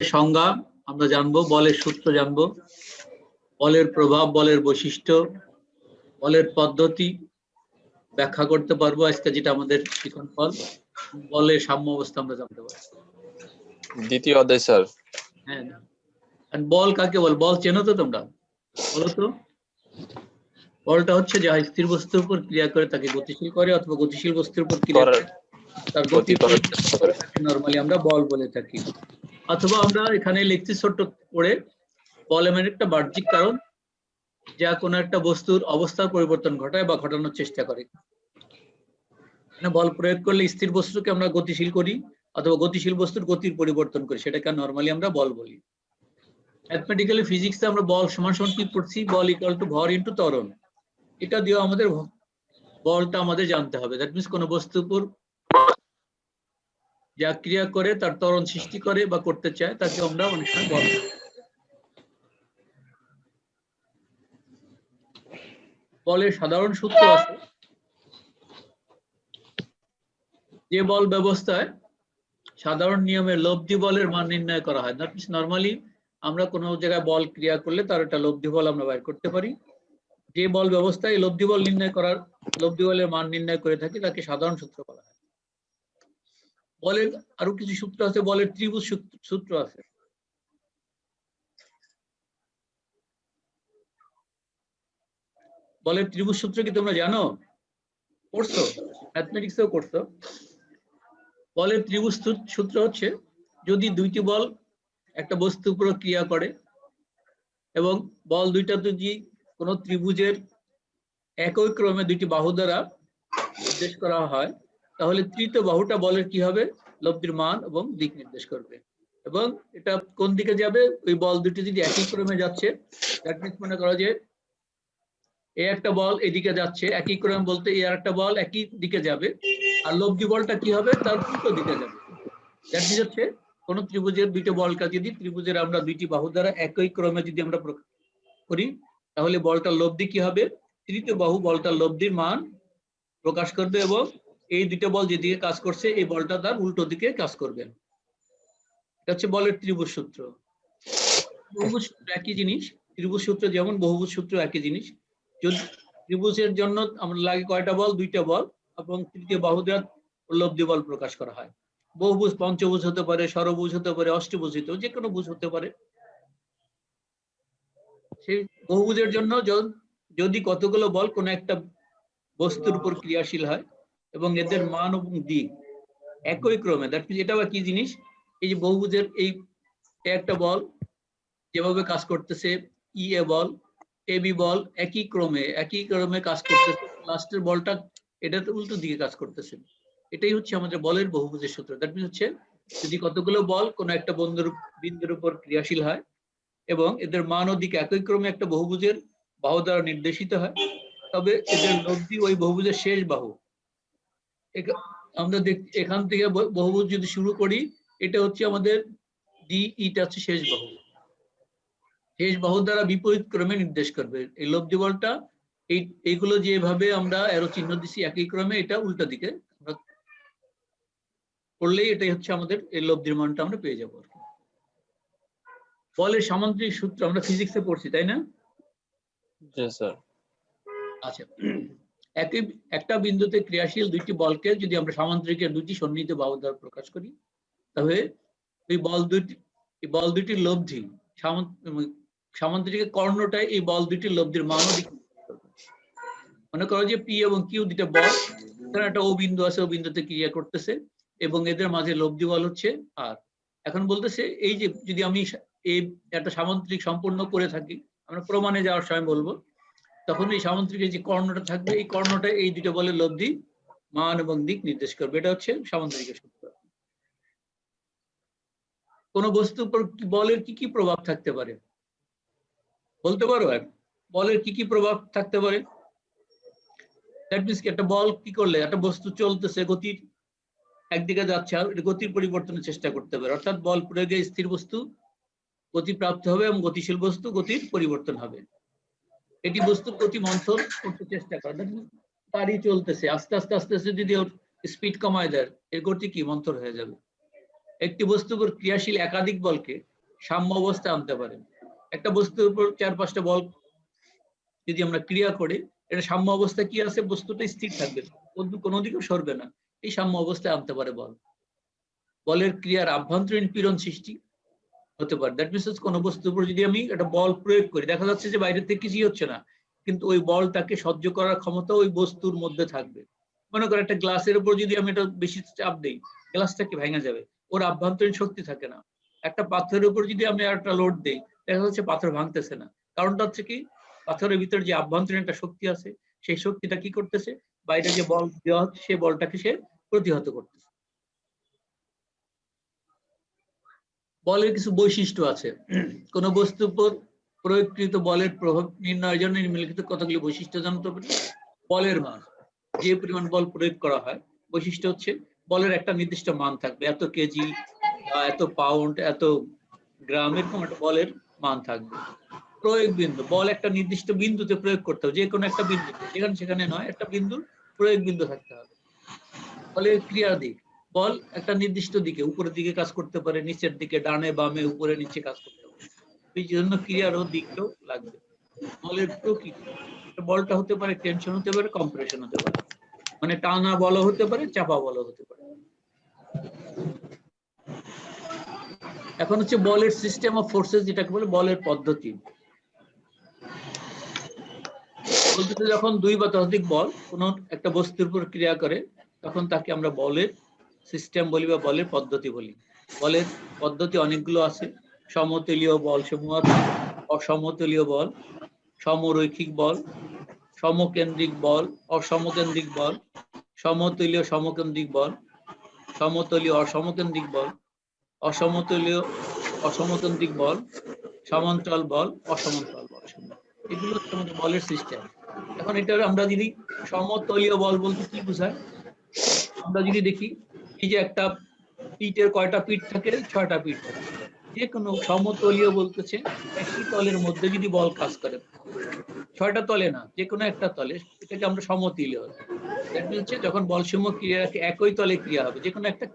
সংজ্ঞা আমরা জানবো, বলের সূত্র জানবো, বলের প্রভাব, বলের বৈশিষ্ট্য, বলের পদ্ধতি ব্যাখ্যা করতে পারবো আজকে, যেটা আমাদের শিখন ফল। বলের সাম্য অবস্থা আমরা জানতে পারবো। দ্বিতীয় অধ্যায় স্যার। হ্যাঁ, বল কাকে বল? বল চেনো তো তোমরা? বলো তো। বলটা হচ্ছে যা স্থির বস্তুর উপর ক্রিয়া করে তাকে গতিশীল করে, অথবা গতিশীল বস্তুর উপর ক্রিয়া করে তার গতি নরমালি আমরা বল বলে থাকি। অথবা আমরা এখানে লিখছি ছোট্ট করে, বল এমন একটা বাহ্যিক কারণ যা কোনো একটা বস্তুর অবস্থার পরিবর্তন ঘটায় বা ঘটানোর চেষ্টা করে। মানে বল প্রয়োগ করলে স্থির বস্তুকে আমরা গতিশীল করি, অথবা গতিশীল বস্তুর গতির পরিবর্তন করি, সেটাকে নরমালি আমরা বল বলি। ম্যাথমেটিক্যালি ফিজিক্সে আমরা বল সমান সমান কি পড়ছি? বল ইকুয়াল টু ভর ইন্টু ত্বরণ। এটা দিয়ে আমাদের বলটা আমাদের জানতে হবে। দ্যাট মিনস কোনো বস্তুর উপর যা ক্রিয়া করে তার ত্বরণ সৃষ্টি করে বা করতে চায় তাকে আমরা অনেক সময় বল। বলের সাধারণ সূত্র আছে। যে বল ব্যবস্থায় সাধারণ নিয়মের লব্ধি বলের মান নির্ণয় করা হয়, দ্যাট মিনস নরমালি আমরা কোনো জায়গায় বল ক্রিয়া করলে তার একটা লব্ধি বল আমরা বের করতে পারি। যে বল ব্যবস্থায় লব্ধি বল নির্ণয় করার, লব্ধি বলের মান নির্ণয় করে থাকি তাকে সাধারণ সূত্র বলা হয়। বলের আরো কিছু সূত্র আছে, বলের ত্রিভুজ সূত্র আছে। বলের ত্রিভুজ সূত্র কি তোমরা জানো? পড়ছো? ম্যাথমেটিক্সেও করছো। বলের ত্রিভুজ সূত্র হচ্ছে, যদি দুইটি বল একটা বস্তুর উপর ক্রিয়া করে এবং বল দুইটা যদি কোনো ত্রিভুজের একই ক্রমে দুইটি বাহু দ্বারা নির্দেশ করা হয়, তাহলে তৃতীয় বাহুটা বলের কি হবে? লব্ধির মান এবং দিক নির্দেশ করবে। এবং এটা কোন দিকে যাবে? ওই বল দুটি যদি একই ক্রমে যাচ্ছে, দ্যাট মিনস মনে করো যে এ একটা বল এদিকে যাচ্ছে, একই ক্রমে বলতে এ আর একটা বল একই দিকে যাবে, আর লব্ধি বলটা কি হবে? তার উল্টো দিকে যাবে। দ্যাট মিনস হচ্ছে কোন ত্রিভুজের দুইটা বলকে যদি ত্রিভুজের আমরা দুইটি বাহু দ্বারা একই ক্রমে যদি আমরা করি, তাহলে বলটার লব্ধি কি হবে? তৃতীয় বাহু বলটার লব্ধির মান প্রকাশ করবে, এবং এই দুইটা বল যেদিকে কাজ করছে এই বলটা তার উল্টো দিকে কাজ করবে। এটা হচ্ছে বলের ত্রিভুজ সূত্র। বহুভুজ সূত্র একই জিনিস, ত্রিভুজ সূত্র যেমন বহুভুজ সূত্র একই জিনিস। যদি ত্রিভুজের জন্য আমরা লাগে কয়টা বল? দুইটা বল, এবং তৃতীয় বাহু দ্বারা লব্ধি বল প্রকাশ করা হয়। বহুভুজ পঞ্চভুজ হতে পারে, ষড়ভুজ হতে পারে, অষ্টভুজ হতে পারে, যে কোনো ভুজ হতে পারে। সেই বহুভুজের জন্য যদি কতগুলো বল কোন একটা বস্তুর উপর ক্রিয়াশীল হয় এবং এদের মান এবং দিক একই ক্রমে, দ্যাট মিনস এটা কি জিনিস? এই যে বহুভুজের এই একটা বল যেভাবে কাজ করতেছে, ই এ বল, এ বি বল একই ক্রমে কাজ করতেছে, লাস্টের বলটা এটাতে উল্টো দিকে কাজ করতেছে। এটাই হচ্ছে আমাদের বলের বহুভুজের সূত্র। দ্যাট মিনস হচ্ছে যদি কতগুলো বল কোনো একটা বিন্দুর উপর ক্রিয়াশীল হয় এবং এদের মান ও দিক একই ক্রমে একটা বহুভুজের বাহু দ্বারা নির্দেশিত হয়, তবে এদের লব্ধি ওই বহুভুজের শেষ বাহু। আমরা এখান থেকে বহুভুজ যদি শুরু করি, এটা হচ্ছে আমাদের ডি, ইটা হচ্ছে শেষ বাহু। শেষ বাহু দ্বারা বিপরীত ক্রমে নির্দেশ করবে এই লব্ধি বলটা। এইগুলো যেভাবে আমরা এরো চিহ্ন দিচ্ছি একই ক্রমে, এটা উল্টা দিকে করলেই এটাই হচ্ছে আমাদের এই লব্ধির মানটা আমরা পেয়ে যাবো। বলের সামান্তরিক সূত্র আমরা ফিজিক্সে পড়ছি, তাই না? জি স্যার। আচ্ছা, একটা বিন্দুতে ক্রিয়াশীল দুইটি বলকে যদি আমরা সামান্তরিকের দুটি সন্নিহিত বাহু দ্বারা প্রকাশ করি, তবে এই বল দুইটির লব্ধি সামান্তরিকের কর্ণটাই এই বল দুইটির লব্ধির মান ও দিক। মনে করো যে পি এবং কিউ দুইটা বল, এখানে একটা ও বিন্দু আছে, ও বিন্দুতে ক্রিয়া করতেছে এবং এদের মাঝে লব্ধি বল হচ্ছে আর। এখন বলতেছে এই যে যদি আমি এই একটা সামান্তরিক সম্পূর্ণ করে থাকি, আমরা প্রমাণে যাওয়ার সময় বলবো, তখন এই সামান্তরিকের যে কর্ণটা থাকবে, এই কর্ণটা এই দুটো বলের লব্ধি মান এবং দিক নির্দেশ করবে। এটা হচ্ছে সামান্তরিকের সূত্র। কোন বস্তুর উপর বলের কি কি প্রভাব থাকতে পারে বলতে পারো? বলের কি কি প্রভাব থাকতে পারে? দ্যাট মিনস একটা বল কি করলে, একটা বস্তু চলতেছে, গতির একদিকে যাচ্ছে, আর গতির পরিবর্তনের চেষ্টা করতে পারে। অর্থাৎ বল প্রয়োগে স্থির বস্তু গতি প্রাপ্ত হবে এবং গতিশীল বস্তু গতির পরিবর্তন হবে। এটি বস্তুর গতি মন্থন করতে চেষ্টা করে, গাড়ি চলতেছে, আস্তে আস্তে আস্তে আস্তে যদি ওর স্পিড কমায় দেয়, এর গতি কি মন্থর হয়ে যাবে। একটি বস্তুর উপর ক্রিয়াশীল একাধিক বলকে সাম্য অবস্থায় আনতে পারে। একটা বস্তুর উপর 4-5টা বল যদি আমরা ক্রিয়া করি, এটা সাম্য অবস্থায় কি আছে, বস্তুটা স্থির থাকবে, কোনো দিকে সরবে না, এই সাম্য অবস্থায় আনতে পারে বল। বলের ক্রিয়ার আভ্যন্তরীণ পীড়ন সৃষ্টি হতে পারে। দ্যাট মিনস কোনো বস্তুর উপর যদি আমি একটা বল প্রয়োগ করি, দেখা যাচ্ছে যে বাইরে থেকে কিছুই হচ্ছে না, কিন্তু ওই বলটাকে সহ্য করার ক্ষমতা ওই বস্তুর মধ্যে থাকবে। মনে করো একটা গ্লাসের উপর যদি আমি এটা বেশি চাপ দিই, গ্লাসটা কি ভেঙে যাবে, ওর আভ্যন্তরীণ শক্তি থাকে না। একটা পাথরের উপর যদি আমি একটা লোড দিই, দেখা যাচ্ছে পাথর ভাঙতেছে না। কারণটা হচ্ছে কি, পাথরের ভিতরে যে আভ্যন্তরীণ একটা শক্তি আছে, সেই শক্তিটা কি করতেছে, বাইরে যে বল দেওয়া হচ্ছে সেই বলটাকে সে প্রতিহত করতেছে। বলের কিছু বৈশিষ্ট্য আছে। কোন বস্তুর উপর প্রয়োগকৃত বলের প্রভাব নির্ণয়ের জন্য নিম্নলিখিত কতগুলি বৈশিষ্ট্য জানতে হবে। বলের মান, যে পরিমাণ বল প্রয়োগ করা হয়, বৈশিষ্ট্য হচ্ছে বলের একটা নির্দিষ্ট মান থাকবে, এত কেজি, এত পাউন্ড, এত গ্রাম, এরকম একটা বলের মান থাকবে। প্রয়োগ বিন্দু, বল একটা নির্দিষ্ট বিন্দুতে প্রয়োগ করতে হবে, যে কোনো একটা বিন্দুতে, যেখানে সেখানে নয়, একটা বিন্দুর প্রয়োগ বিন্দু থাকতে হবে। বলের ক্রিয়ার দিক, বল একটা নির্দিষ্ট দিকে, উপরের দিকে কাজ করতে পারে, নিচের দিকে, ডানে বামে, উপরে নিচে কাজ করতে পারে, এই জন্য ক্রিয়ারও দিকটাও লাগবে। বলের প্রকৃতি, বলটা হতে পারে টেনশন হতে পারে, কম্প্রেশন হতে পারে, মানে টানা বল হতে পারে, চাপা বল হতে পারে। এখন হচ্ছে বলের সিস্টেম অফ ফোর্সেস, যেটাকে বলে বলের পদ্ধতি। বলতে যখন দুই বা ততোধিক বল কোন একটা বস্তুর উপর ক্রিয়া করে, তখন তাকে আমরা বলের সিস্টেম বলি বা বলের পদ্ধতি বলি। বলের পদ্ধতি অনেকগুলো আছে। সমতলীয় বল সমূহ আছে, অসমতলীয় বল, সমরৈখিক বল, সমকেন্দ্রিক বল, অসমকেন্দ্রিক বল, সমতলীয় সমকেন্দ্রিক বল, সমতলীয় অসমকেন্দ্রিক বল, অসমতলীয় অসমকেন্দ্রিক বল, সমান্তরাল বল, অসমান্তরাল বল। এগুলো হচ্ছে আমাদের বলের সিস্টেম। এখন এটা আমরা যদি সমতলীয় বল বলতে কি বোঝায়, আমরা যদি দেখি, এই যে একটা পিঠের কয়টা পিঠ থাকে, 6টা পিঠ থাকে। যে কোনো সমতলীয় বলতেছে একই তলের মধ্যে যদি বল কাজ করে, 6টা তলে না, যে কোনো একটা তলে, এটাকে আমরা সমতলীয়। হচ্ছে যখন বলসমূহ ক্রিয়া একই তলে ক্রিয়া হবে, যে কোনো একটা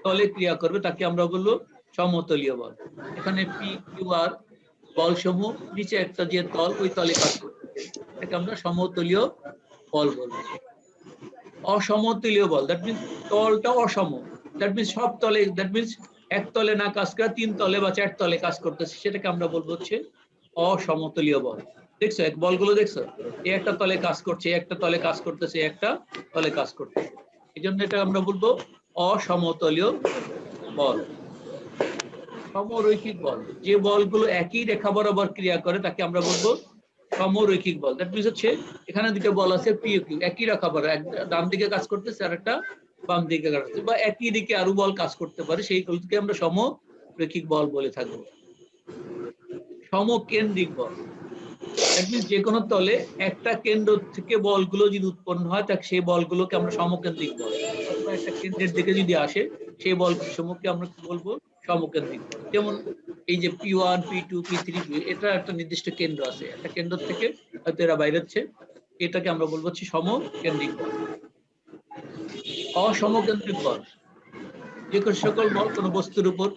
তলে ক্রিয়া করবে, তাকে আমরা বলবো সমতলীয় বল। এখানে পি কিউ আর বলসমূহ নিচে একটা যে তল, ওই তলে কাজ করতেছে, এটাকে আমরা সমতলীয় বল বলবো। অসমতলীয় বল, দ্যাট মিনস তলটা অসম, দ্যাট মিনস সব তলে, দ্যাট মিনস এক তলে না কাজ করে 3 তলে বা 4 তলে কাজ করতেছে, সেটাকে আমরা বলবো হচ্ছে অসমতলীয় বল। দেখছো এক বলগুলো, দেখছো এই একটা তলে কাজ করছে, একটা তলে কাজ করতেছে, একটা তলে কাজ করতেছে, এই জন্য এটা আমরা বলবো অসমতলীয় বল। সমরৈখিক বল, যে বলগুলো একই রেখা বরাবর ক্রিয়া করে, তাকে আমরা বলবো সমরৈখিক বল। দ্যাট মিনস হচ্ছে এখানে দুটো বল আছে পি ও কিউ, একই রেখা বরাবর, একটা ডান দিকে কাজ করতেছে আর একটা বাম দিকে কাজ করতেছে, বা একই দিকে আরো বল কাজ করতে পারে, সেইগুলোকে আমরা সমরৈখিক বল বলে থাকবো। সমকেন্দ্রিক বল, দ্যাট মিনস যে কোনো তলে একটা কেন্দ্র থেকে বলগুলো যদি উৎপন্ন হয়, তাকে সেই বলগুলোকে আমরা সমকেন্দ্রিক বল, অথবা একটা কেন্দ্রের দিকে যদি আসে, সেই বল সমূহকে আমরা কি বলবো, সমকেন্দ্রিক বল। যেমন এই যে P1 P2 P3 এটা একটা নির্দিষ্ট কেন্দ্র আছে, একটা কেন্দ্র থেকে হয়তো এরা বাইরে হচ্ছে, এটাকে আমরা বলবো হচ্ছে সমকেন্দ্রিক বল। অসমকেন্দ্রিক বল, যে সকল বল কোনো বস্তুর উপর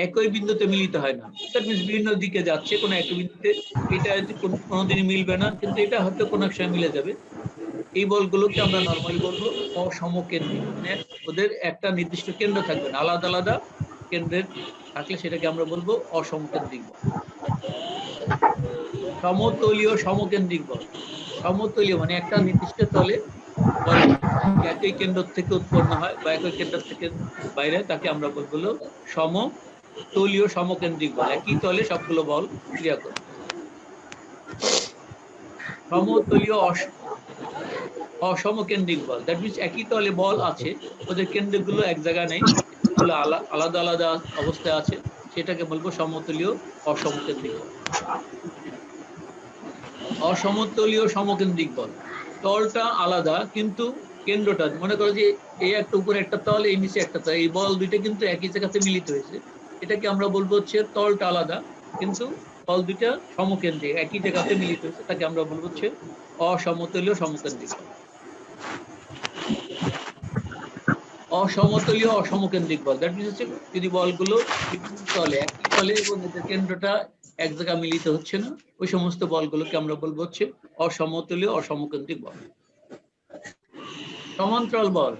একই বিন্দুতে মিলিত হয় না, দ্যাট মিনস বিভিন্ন দিকে যাচ্ছে, কোনো একই বিন্দুতে, এটা কোনোদিনই মিলবে না, কিন্তু এটা হয়তো কোনো এক সময় মিলে যাবে, এই বলগুলোকে আমরা নরমালি বলবো অসমকেন্দ্রিক। মানে ওদের একটা নির্দিষ্ট কেন্দ্র থাকবে না, আলাদা আলাদা কেন্দ্রের থাকলে সেটাকে আমরা বলবো অসমকেন্দ্রিক বল। সমতলীয় সমকেন্দ্রিক বল, সমতলীয় মানে একটা নির্দিষ্ট তলে বল একই কেন্দ্র থেকে উৎপন্ন হয় বা একই কেন্দ্র থেকে বাইরে, তাকে আমরা বলবো সমতলীয় সমকেন্দ্রিক বল, একই তলে সবগুলো বল ক্রিয়া করে। সমতলীয় অসমকেন্দ্রিক বল, দ্যাট মিনস একই তলে বল আছে, ওদের কেন্দ্রগুলো এক জায়গায় নেই, এগুলো আলাদা আলাদা অবস্থায় আছে, সেটাকে বলবো সমতলীয় অসমকেন্দ্রিক বল। অসমতলীয় সমকেন্দ্রিক বল, তলটা আলাদা কিন্তু কেন্দ্রটা, মনে করো যে এই একটা উপরে একটা তল, এই নিচে একটা তল, এই বল দুইটা কিন্তু একই জায়গাতে মিলিত হয়েছে, এটাকে আমরা বলবো হচ্ছে তলটা আলাদা কিন্তু বল দুইটা সমকেন্দ্রিক, একই জায়গাতে মিলিত হয়েছে, তাকে আমরা বলবো হচ্ছে অসমতলীয় সমকেন্দ্রিক বল। অসমতলীয় অসমকেন্দ্রিক বল, দ্যাট মিনস হচ্ছে যদি বলগুলো বিভিন্ন তলে একই ফলে এবং এদের কেন্দ্রটা এক জায়গায় মিলিত হচ্ছে না, ওই সমস্ত বলগুলোকে আমরা বলবো হচ্ছে অসমতলীয় অসমকেন্দ্রিক বল। সমান্তরাল বল,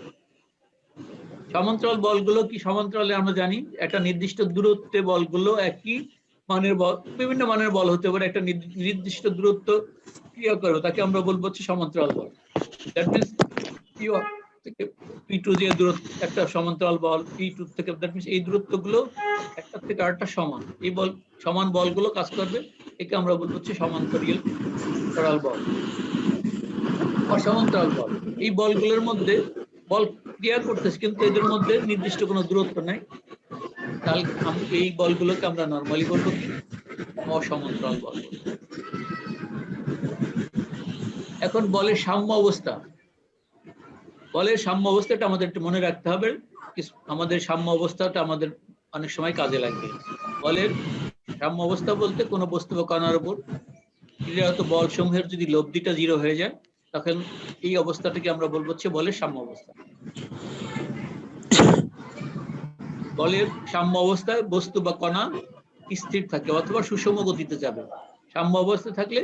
সমান্তরাল বলগুলো কি? সমান্তরালে আমরা জানি একটা নির্দিষ্ট দূরত্বে বলগুলো একই মানের বল, বিভিন্ন মানের বল হতে পারে, একটা নির্দিষ্ট দূরত্ব ক্রিয়া করবে, তাকে আমরা বলবো হচ্ছে সমান্তরাল বল। দ্যাট মিনস P1 থেকে P2 যে দূরত্ব একটা সমান্তরাল বল, P2 থেকে, দ্যাট মিনস এই দূরত্বগুলো একটা থেকে আরেকটা সমান, এই বল সমান বলগুলো কাজ করবে, একে আমরা বলবো হচ্ছে সমান্তরাল বল। অসমান্তরাল বল, এই বলগুলোর মধ্যে বল ক্রিয়া করতেছে কিন্তু এদের মধ্যে নির্দিষ্ট কোনো দূরত্ব নাই, তাহলে এই বলগুলোকে আমরা নরমালি বলবো কি? অসমান্তরাল বল। এখন বলের সাম্য অবস্থা, বলের সাম্য অবস্থাটা আমাদের একটু মনে রাখতে হবে, আমাদের সাম্য অবস্থাটা আমাদের অনেক সময় কাজে লাগবে। বলের সাম্য অবস্থা বলতে কোনো বস্তু বা কণার উপর ক্রিয়ারত বল সমূহের যদি লব্ধিটা 0 হয়ে যায়, তখন এই অবস্থাটাকে আমরা বলবো হচ্ছে বলের সাম্য অবস্থা। বলের সাম্য অবস্থায় বস্তু বা কণা স্থির থাকে অথবা সুষম গতিতে যাবে। সাম্য অবস্থা থাকলে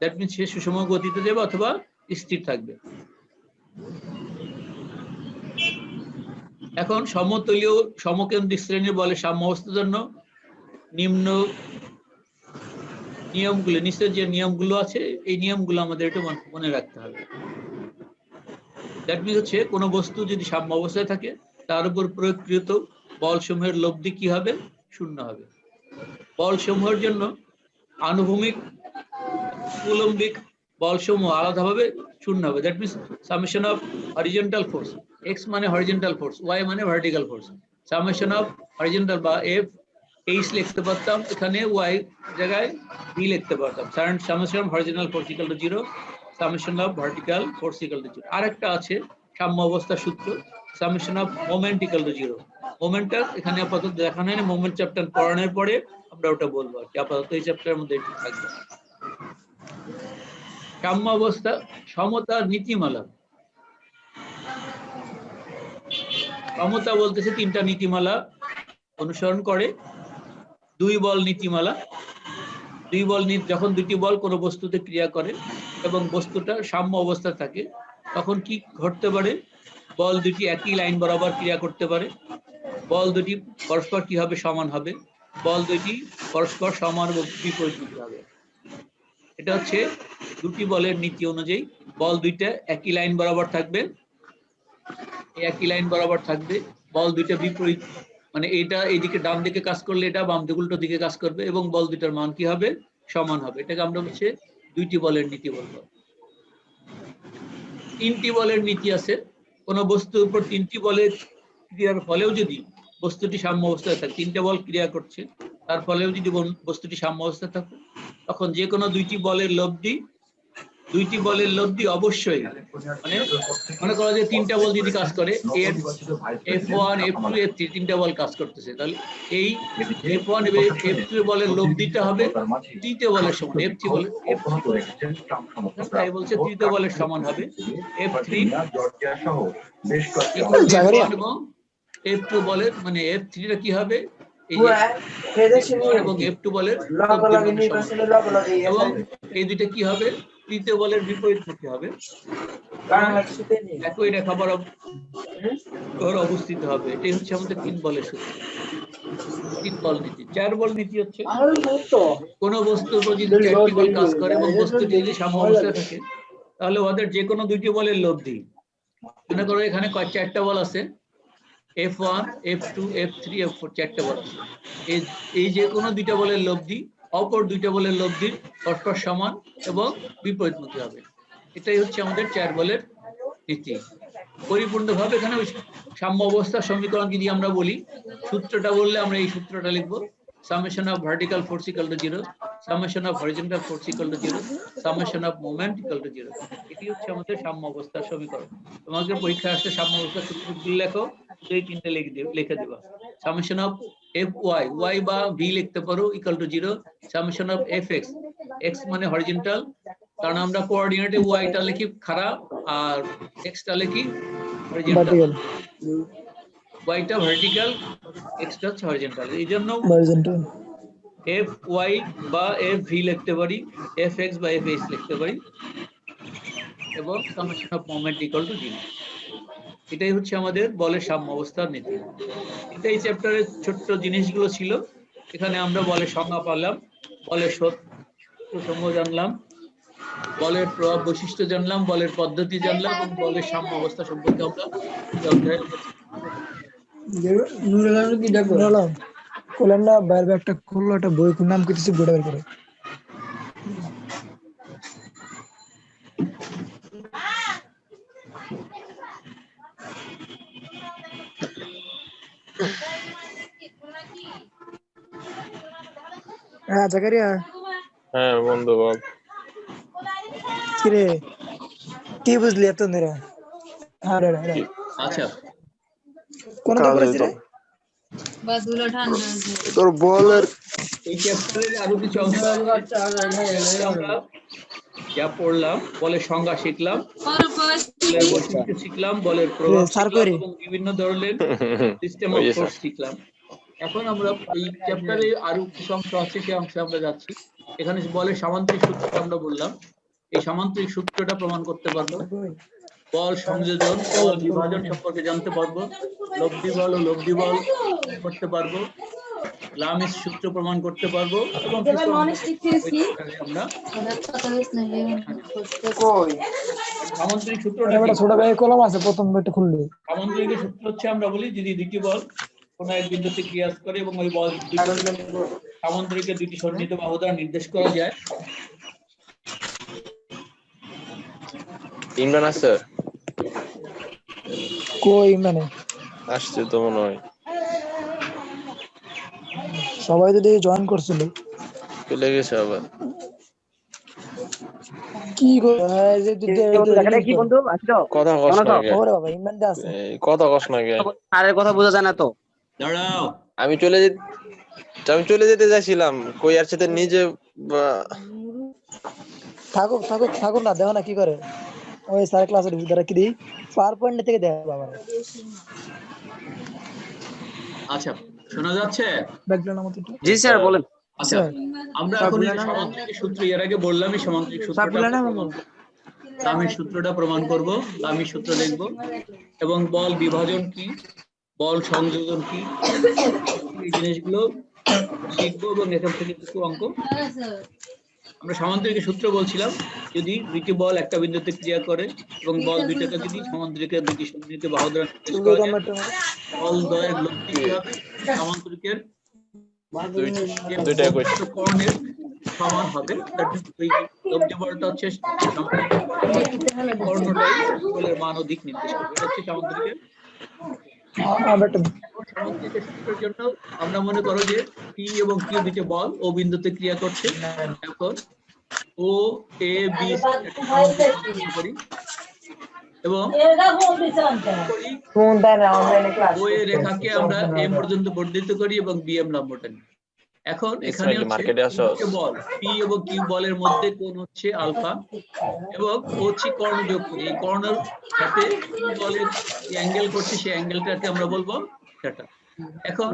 দ্যাট মিনস সে সুষম গতিতে যাবে অথবা স্থির থাকবে। এখন সমতলীয় সমকেন্দ্রিক শ্রেণীর বলের সাম্য অবস্থার জন্য নিম্ন নিয়মগুলো, নিচের যে নিয়মগুলো আছে এই নিয়মগুলো আমাদের একটু মনে রাখতে হবে। দ্যাট মিনস হচ্ছে কোনো বস্তু যদি সাম্য অবস্থায় থাকে তার উপর প্রয়োগকৃত বল সমূহের লব্ধি কি হবে? 0 হবে। বল সমূহের জন্য আনুভূমিক উলম্বিক বল সমূহ আলাদাভাবে 0 হবে। That means summation of horizontal force, x মানে হরিজন্টাল ফোর্স, ওয়াই মানে vertical force, summation of horizontal বা এফ এইচ লিখতে পারতাম, এখানে ওয়াই জায়গায় বি লিখতে পারতাম। Summation of horizontal force equal to 0, summation of vertical force equal to 0। আরেকটা আছে সাম্য অবস্থা সূত্র, summation of moment equal to 0। মোমেন্টটা এখানে আপাতত দেখানো হয়নি, মোমেন্ট চ্যাপ্টার পড়ানোর পরে আমরা ওটা বলবো আর কি, আপাতত এই চ্যাপ্টারের মধ্যে একটু থাকবে। সাম্য অবস্থা সমতার নীতিমালা, সমতা বলতেছে 3টা নীতিমালা অনুসরণ করে। 2 বল নীতিমালা, 2 বল যখন দুটি বল কোনো বস্তুতে ক্রিয়া করে এবং বস্তুটা সাম্য অবস্থা থাকে তখন কি ঘটতে পারে? বল দুটি একই লাইন বরাবর ক্রিয়া করতে পারে, বল দুটি পরস্পর কি হবে? সমান হবে, বল দুটি পরস্পর সমান ও বিপরীত হবে। এটা হচ্ছে দুটি বলের নীতি অনুযায়ী বল দুইটা একই লাইন বরাবর থাকবে, একই লাইন বরাবর থাকবে, বল দুইটা বিপরীত মানে এটা এইদিকে ডান দিকে কাজ করলে এটা বাম দিকে উল্টো দিকে কাজ করবে এবং বল দুইটার মান কি হবে? সমান হবে। এটাকে আমরা হচ্ছে দুইটি বলের নীতি বলবো। 3টি বলের নীতি আছে, কোন বস্তুর উপর 3টি বলের ক্রিয়ার ফলেও যদি বস্তুটি সাম্য অবস্থায় থাকে, 3টে বল ক্রিয়া করছে তার ফলেও যদি বস্তুটি সাম্য অবস্থায় থাকে তখন যে কোনো 2টি বলের লব্ধি অবশ্যই, মানে মনে করো যে 3টা বল যদি কাজ করে, F1 F2 F3 3টা বল কাজ করতেছে, তাহলে এই F1 এবং F2 বলের লব্ধিটা হবে 3টে বলের সমান। F3 বলে তাই বলছে 3টে বলের সমান হবে। F3 F1 এবং F2 বলের মানে F3 টা কি হবে? এই F1 এবং F2 বলের এবং এই দুইটা কি হবে? 3টে বলের বিপরীতমুখী হবে, একই রেখা বরাবর অবস্থিত হবে। এটাই হচ্ছে আমাদের 3 বলের সূত্র, 3 বল নীতি। 4 বল নীতি হচ্ছে কোন বস্তুর উপর যদি 4টি বল কাজ করে এবং বস্তুটি যদি সাম্য অবস্থায় থাকে তাহলে ওদের যে কোনো 2টি বলের লব্ধি, মনে করো এখানে 4টা বল আছে, F1 F2 F3 F4 4টা বল আছে, এই যে কোনো 2টা বলের লব্ধি অপর 2টা বলের লব্ধির পরস্পর সমান এবং বিপরীতমুখী হবে। এটাই হচ্ছে আমাদের 4 বলের নীতি। পরিপূর্ণভাবে এখানে সাম্য অবস্থার সমীকরণ যদি আমরা বলি, সূত্রটা বললে আমরা এই সূত্রটা লিখবো, summation of vertical force equal to 0, summation of horizontal force equal to 0, summation of moment equal to 0। এটি হচ্ছে আমাদের সাম্য অবস্থার সমীকরণ। তোমাদের পরীক্ষা আসলে সাম্য অবস্থার সূত্রগুলো লেখো, এই 3টে লিখে দেবা। summation of Fy, y বা v লিখতে পারো equal to 0, summation of Fx, x মানে horizontal, কারণ আমরা কোঅর্ডিনেটে y টা লিখি খাড়া আর x টা লিখি হরিজন্টাল, y টা ভার্টিক্যাল x টা হরিজন্টাল, এই জন্য এফ ওয়াই বা এফ ভি লিখতে পারি, এফ এক্স বা এফ এইচ লিখতে পারি, এবং summation of moment equal to zero. এটাই হচ্ছে আমাদের বলের সাম্য অবস্থার নীতি। এটাই চ্যাপ্টারের ছোট্ট জিনিসগুলো ছিল। এখানে আমরা বলের সংজ্ঞা পারলাম, বলের সূত্রসমূহ জানলাম, বলের প্রভাব বৈশিষ্ট্য জানলাম, বলের পদ্ধতি জানলাম, এবং বলের সাম্য অবস্থা সম্পর্কে আমরা এই অধ্যায়ে কোলেন না বাইরে একটা খুললো একটা বই নাম কিছু বইটা বের করে হ্যাঁ জাকারিয়া হ্যাঁ বন্ধু বল। কিরে কি বুঝলি এত ধরে আরে আরে আচ্ছা কোন তো কাজে পড়েছিস তো রে তোর বলের এই চ্যাপ্টারের আরো কিছু অংশ আছে। আমরা যা পড়লাম, বলের সংজ্ঞা শিখলাম, বলের বৈশিষ্ট্য শিখলাম, বলের প্রভাব স্যার শিখলাম, করি এবং বিভিন্ন ধরনের সিস্টেম অফ ওই ফোর্স শিখলাম। এখন আমরা এই চ্যাপ্টারে আরো কিছু অংশ আছে, সেই অংশে আমরা যাচ্ছি। এখানে বলের সামান্তরিক সূত্রটা আমরা বললাম, এই সামান্তরিক সূত্রটা প্রমাণ করতে পারবো, বল সংযোজন, বল বিভাজন সম্পর্কে জানতে পারবো, লব্ধি বল ও লব্ধি বল করতে পারবো, লামিস সূত্র প্রমাণ করতে পারবো, এবং কিছু অঙ্ক ওই চ্যাপ্টারে আমরা সামান্তরিক সূত্রটা কি? ছোট ভাই কলম আছে প্রথম বইটা খুললি সামান্তরিকের সূত্র হচ্ছে আমরা বলি যদি দুটি বল কোন এক বিন্দুতে ক্রিয়া করে এবং ওই বল সামান্তরিকের দুটি সন্নিহিত বাহু দ্বারা নির্দেশ করা যায়। ইমরান আছে? কই মানে আসছে তো মনে হয়, সবাই তো দেখি জয়েন করছিল চলে গেছে আবার। কি কি বন্ধু আসছো? কথা কস না কে? ওরে বাবা ইমরান দা আছে কথা কস না কে? স্যারের কথা বোঝা যায় না তো। দাঁড়াও, আমি চলে যেতে চাইছিলাম, কই আর সাথে নিজে থাকুক থাকুক থাকুক না দেখো না কি করে ওই স্যার ক্লাসের ভিতরে কি দিই পাওয়ার পয়েন্ট থেকে দেখ বাবা আচ্ছা শোনা যাচ্ছে? ব্যাকগ্রাউন্ড মতো জি স্যার বলেন। আচ্ছা আমরা এখন এই সামান্তরিক সূত্র এর আগে বললাম, এই সামান্তরিক সূত্রটা লামির সূত্রটা প্রমাণ করব, লামির সূত্র লিখব, এবং বল বিভাজন কি, বল সংযোজন কি, এই জিনিসগুলো শিখবো, এবং এখান থেকে কিছু অঙ্ক। আমরা সামান্তরিক সূত্র বলছিলাম, যদি দুইটি বল একটা বিন্দুতে ক্রিয়া করে এবং বল দুইটাকে যদি সামান্তরিকের দুটি সন্নিহিত বাহু দ্বারা নির্দেশ করা যায়, বল দ্বয়ের লব্ধি কি হবে? সামান্তরিকের দুইটা কই কর্ণের সমান হবে। ওই লব্ধি বলটা হচ্ছে কর্ণটাই বলের মান ও দিক নির্দেশ করবে। এটা হচ্ছে সামান্তরিকের। সামান্তরিকের সূত্রের জন্য আমরা মনে করো যে পি এবং কিউ দুটো বল ও বিন্দুতে ক্রিয়া করছে। এখন ও এ বি করি এবং ও এ রেখাকে আমরা এম পর্যন্ত বর্ধিত করি এবং বি এম লম্ব টানি। এখন এখানে হচ্ছে বল পি এবং কিউ বলের মধ্যে কোণ হচ্ছে আলফা, এবং ও হচ্ছে কর্ণ যোগ করি, এই কর্ণের সাথে বলের অ্যাঙ্গেল করছে, সেই অ্যাঙ্গেলটাকে আমরা বলবো থিটা। এখন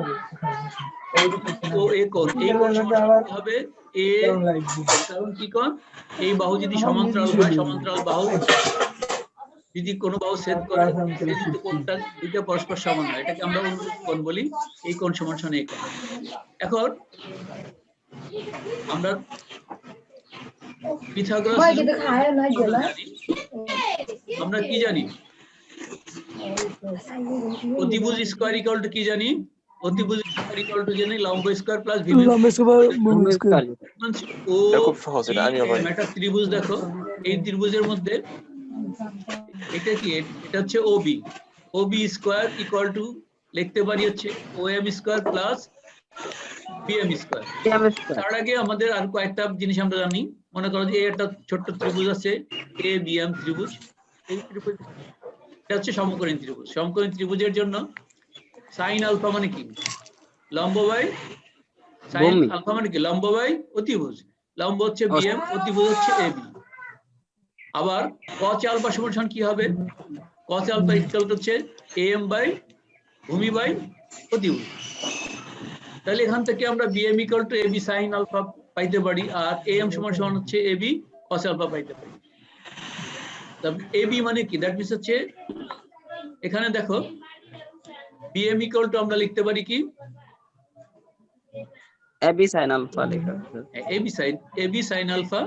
ও এ কোণ, এই কোণ সমান হবে এ, কারণ কি কোণ? এই বাহু যদি সমান্তরাল হয়, সমান্তরাল বাহু যদি কোনো বাহু ছেদ করে, সেই দুটো কোণটা দুইটা পরস্পর সমান হয়, এটাকে আমরা অনুরূপ কোণ বলি। এই কোণ সমান সমান এই কোণ। এখন আমরা পিথাগোরাস আমরা কি জানি? অতিভুজ স্কয়ার ইকুয়াল টু কি জানি? অতিভুজ স্কয়ার ইকুয়াল টু জানি লম্ব স্কয়ার প্লাস ভূমি স্কয়ার। ও খুব সহজ, এটা আমিও পারি। একটা ত্রিভুজ দেখো, এই ত্রিভুজের মধ্যে এটা কি? এটা হচ্ছে OB. OB square equal to লিখতে পারি হচ্ছে OM square plus BM square. তার আগে আমাদের আর কয়েকটা জিনিস আমরা জানি। মনে করো যে একটা ছোট্ট ত্রিভুজ আছে, এ বিএম ত্রিভুজ। এই ত্রিভুজ এটা হচ্ছে সমকোণী ত্রিভুজ। সমকোণী ত্রিভুজের জন্য সাইন আলফা মানে কি? লম্ব বাই সাইন আলফা মানে কি? লম্ব বাই অতিভুজ। লম্ব হচ্ছে বিএম, অতিভুজ হচ্ছে এবি। আবার cos আলফা সমান কি হবে? cos আলফা ইকুয়াল হচ্ছে am বাই ভূমি বাই অতিভুজ। তাহলে এখান থেকে আমরা BM equal to AB sine alpha পাইতে পারি, আর এম সমান সমান হচ্ছে এবি কস আলফা পাইতে পারি। এবি মানে কি, দ্যাট মিনস হচ্ছে এখানে দেখো বিএম ইকুয়াল টু আমরা লিখতে পারি কি এবি সাইন আলফা লেখা AB sine alpha,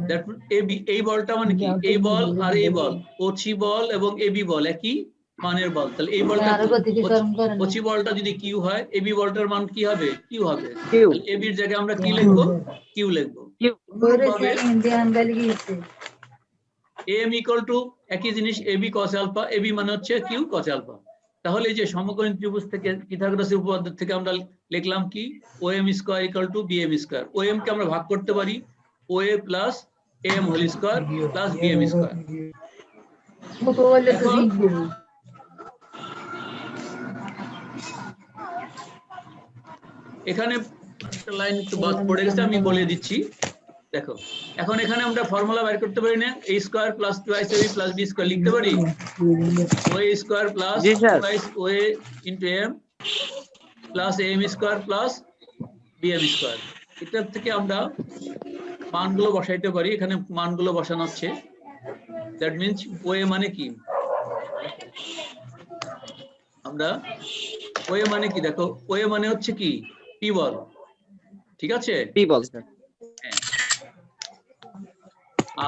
that AB এই বলটা মানে কি, এই বল আর এই বল ওচি বল এবং এবি বল একই মানের বল, তাহলে এই বলটা ওচি বলটা যদি কিউ হয় এবি বলটার মান কি হবে, কিউ হবে। কিউ এবির জায়গায় আমরা কি লিখবো, কিউ লিখবো। এম ইকুয়াল টু একই জিনিস এবি কস আলফা, এবি মানে হচ্ছে কিউ কস আলফা। তাহলে এই যে সমকোণী ত্রিভুজ থেকে পিথাগোরাসের উপপাদ্য থেকে আমরা লিখলাম কি O M square equal to B M square. O M কে আমরা ভাগ করতে পারি O A plus M whole square plus B M square. এখানে একটা লাইন একটু বাদ পড়ে গেছে, আমি বলে দিচ্ছি দেখো। এখন এখানে আমরা ফর্মুলা বের করতে পারি না, a square plus 2ac plus b square লিখতে পারি, a square plus 2a into m plus am square plus bm square. এটার থেকে আমরা মানগুলো বসাইতে পারি, এখানে মানগুলো বসানো হচ্ছে। দ্যাট মিন্স ওএ মানে কি, আমরা ওএ মানে কি দেখো, ওএ মানে হচ্ছে কি পি বল, ঠিক আছে পি বল স্যার।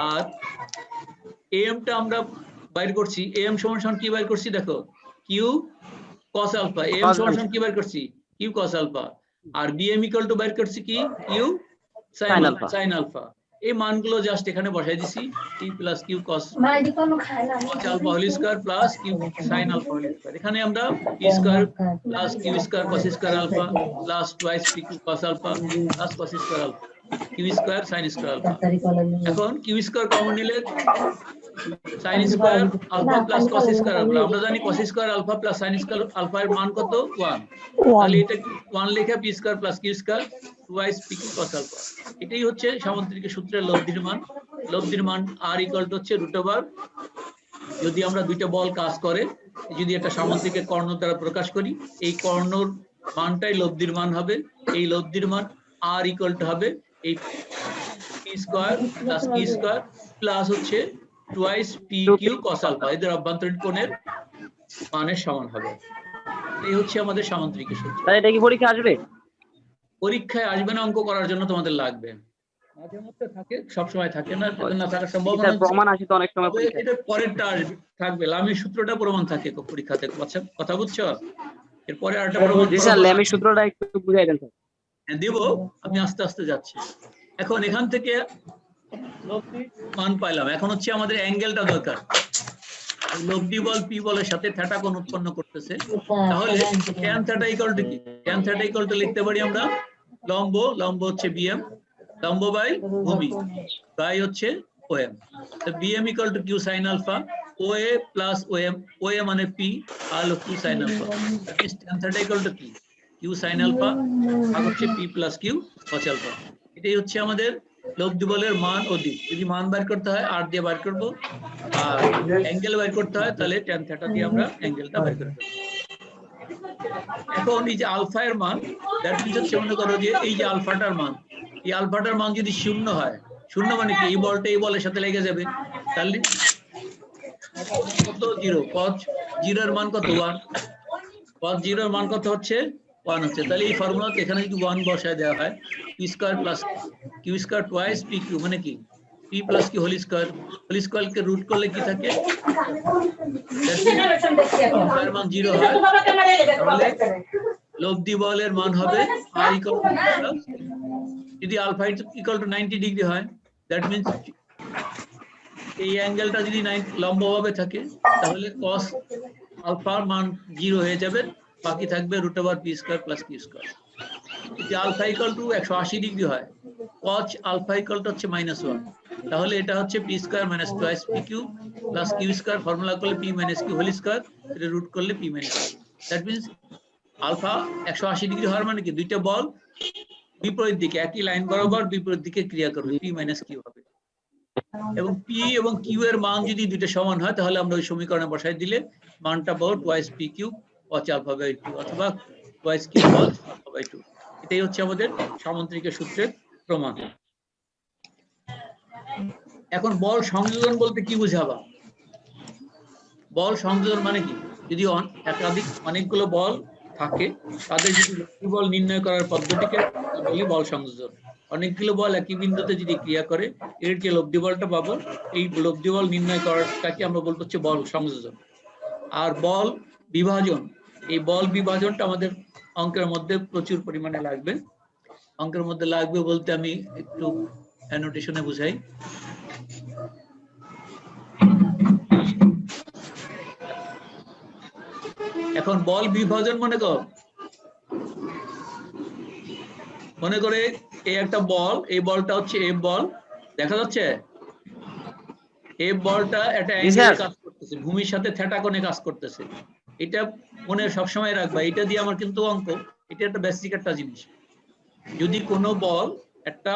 আর এমটা আমরা বাইর করছি, এম সমান সমান কি বাইর করছি দেখো কিউ কস আলফা, এম সমান সমান কি বাইর করছি কিউ কস আলফা, আর বিএম ইকুয়াল টু বাইর করছি কি কিউ সাইন আলফা। এই মানগুলো জাস্ট এখানে বসাই দিছি, T plus Q cos alpha whole square plus Q sine alpha whole square. এখানে আমরা P square plus Q square cos square alpha plus twice P Q cos alpha plus cos square alpha Q square sine square alpha. এখন Q square common নিলে sine square alpha plus cos square alpha, আমরা জানি cos square alpha plus sine square alpha এর মান কত 1, তাহলে এটা 1 লিখে P square plus Q square twice P Q cos alpha. এটাই হচ্ছে সামুদ্রিক সূত্রের লব্ধির মান। লব্ধির মান আর ইকুয়াল টু হচ্ছে রুট ওভার, যদি আমরা দুইটা বল কাজ করে যদি একটা সামুদ্রিকের কর্ণ দ্বারা প্রকাশ করি, এই কর্ণর মানটাই লব্ধির মান হবে। এই লব্ধির মান আর ইকুয়াল টু হবে এই P square plus Q square plus হচ্ছে twice P Q cos alpha, এদের অভ্যন্তরীণ কোণের মানের সমান হবে। এই হচ্ছে আমাদের সামুদ্রিকের সূত্র। তাহলে এটা কি পরীক্ষা আসবে? পরীক্ষায় আসবে না, অঙ্ক করার জন্য তোমাদের লাগবে, মাঝে মধ্যে থাকে, সব সময় থাকে না, না থাকার সম্ভাবনা আছে। প্রমাণ আসে তো অনেক সময় পরীক্ষায়। এটা পরেরটা আসবে থাকবে, লামির সূত্রটা প্রমাণ থাকে পরীক্ষাতে, কথা বুঝছো? এরপরে আরেকটা প্রমাণ জি স্যার, লামির সূত্রটা একটু বুঝাই দেন স্যার। হ্যাঁ দেব, আমি আস্তে আস্তে যাচ্ছি। এখন এখান থেকে মান পাইলাম, এখন হচ্ছে আমাদের অ্যাঙ্গেলটা দরকার। লব্ধি বল পি বলের সাথে থিটা কোণ উৎপন্ন করতেছে, তাহলে tan থিটা ইকুয়াল টু কি, tan থিটা ইকুয়াল টু লিখতে পারি আমরা লম্ব হচ্ছে বিএম, লম্ব বাই ভূমি বাই হচ্ছে ওএম। তো BM equal to Q sine alpha, OA plus OM, OA মানে পি আর Q sine alpha, that means tan theta equal to কি কিউ সাইন আলফা আর হচ্ছে P plus Q cos alpha. এটাই হচ্ছে আমাদের লব্ধি বলের মান ও দিক। যদি মান বের করতে হয় আর দিয়ে বের করব, আর অ্যাঙ্গেল বের করতে হয় তাহলে tan থিটা দিয়ে আমরা অ্যাঙ্গেলটা বের করব। এখন এই যে আলফা এর মান, দ্যাট মিন্স হচ্ছে মনে করো যে এই যে আলফাটার মান, এই আলফাটার মান যদি শূন্য হয়, শূন্য মানে কি এই বলটা এই বলের সাথে লেগে যাবে, তাহলে কত 0, cos 0 এর মান কত 1, cos 0 এর মান কত হচ্ছে 1 হচ্ছে। তাহলে এই ফর্মুলাতে এখানে যদি 1 বসায় দেওয়া হয়, P square plus Q square twice P Q মানে কি P plus Q whole square কে রুট করলে কি থাকে, এর মান 0 হয়, তাহলে লব্ধি বলের মান হবে আর ইকুয়াল টু, যদি আলফা ইকুয়াল টু 90 ডিগ্রি হয়, দ্যাট মিন্স এই অ্যাঙ্গেলটা যদি লম্বভাবে থাকে তাহলে cos আলফার মান 0 হয়ে যাবে, বাকি থাকবে root over P square plus Q square. যদি আলফা ইকুয়াল টু 180 ডিগ্রি হয়, cos আলফা ইকুয়াল টু হচ্ছে -1, তাহলে এটা হচ্ছে P square minus twice P Q plus Q square, formula করলে P minus Q whole square, এটা রুট করলে P minus Q. That means alpha 180 degree হওয়ার মানে কি দুইটা বল বিপরীত দিকে একই লাইন বরাবর বিপরীত দিকে ক্রিয়া করবে, পি মাইনাস কিউ হবে। এবং পি এবং কিউ এর মান যদি দুইটা সমান হয় তাহলে আমরা ওই সমীকরণে বসাই দিলে মানটা পাবো twice P Q cos alpha by 2 অথবা ওয়াই স্কয়ার বল আলফা বাই 2। এটাই হচ্ছে আমাদের সামান্তরিকের সূত্রের প্রমাণ। এখন বল সংযোজন বলতে কি বুঝাবা? বল সংযোজন মানে কি? যদি একাধিক অনেকগুলো বল থাকে তাদের যদি লব্ধি বল নির্ণয় করার পদ্ধতিকে বলি বল সংযোজন। অনেকগুলো বল একই বিন্দুতে যদি ক্রিয়া করে এর যে লব্ধি বলটা পাবো এই লব্ধি বল নির্ণয় করাটাকে আমরা বলবো হচ্ছে বল সংযোজন। আর বল বিভাজন, এই বল বিভাজনটা আমাদের অঙ্কের মধ্যে প্রচুর পরিমাণে লাগবে। অঙ্কের মধ্যে লাগবে বলতে আমি একটু অ্যানোটেশনে বুঝাই। এখন বল বিভাজন মনে করে এই একটা বল, এই বলটা হচ্ছে এফ বল, দেখা যাচ্ছে এফ বলটা একটা অ্যাঙ্গেলে কাজ করতেছে, ভূমির সাথে থিটা কোণে কাজ করতেছে। এটা মনে সবসময় রাখবা, এটা দিয়ে আমার কিন্তু অঙ্ক, এটা একটা বেসিক একটা জিনিস। যদি কোনো বল একটা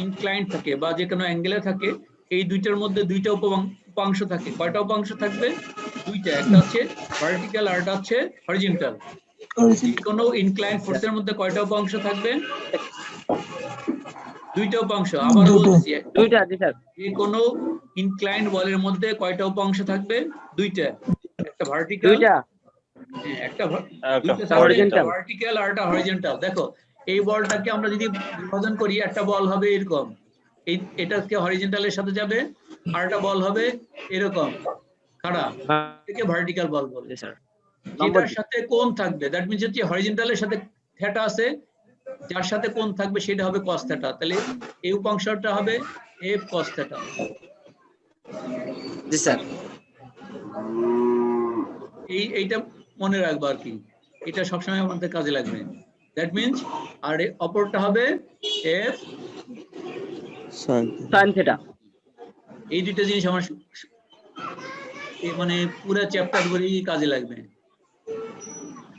ইনক্লাইন্ড থাকে বা যে কোনো অ্যাঙ্গেলে থাকে, এই দুইটার মধ্যে দুইটা উপাংশ থাকে। কয়টা উপাংশ থাকবে? দুইটা, একটা হচ্ছে ভার্টিক্যাল আর একটা হচ্ছে হরিজন্টাল। কোনো ইনক্লাইন্ড ফোর্সের মধ্যে কয়টা উপাংশ থাকবে? দুইটা উপাংশ। আবার বলছি, দুইটা। জি স্যার। যে কোনো ইনক্লাইন্ড বলের মধ্যে কয়টা উপাংশ থাকবে? দুইটা, একটা ভার্টিক্যাল, একটা ভার্টিক্যাল আর একটা হরিজন্টাল। দেখো এই বলটাকে আমরা যদি বিভাজন করি, একটা বল হবে এরকম, এটাকে হরিজন্টালের সাথে যাবে, আর একটা বল হবে এরকম খাড়া, এটাকে ভার্টিক্যাল বল বলে। যেটার সাথে কোণ থাকবে, দ্যাট মিন্স হচ্ছে হরিজন্টালের সাথে থিটা আছে, যার সাথে কোণ থাকবে সেটা হবে cos থিটা। তাহলে এই উপাংশটা হবে f cos থিটা। জি স্যার। এইটা মনে রাখবা আর কি, এটা সবসময় আমাদের কাজে লাগবে। দ্যাট মিন্স আর অপরটা হবে f sin থিটা। এই দুটো জিনিস আমার মানে পুরো চ্যাপ্টার ভরেই কাজে লাগবে।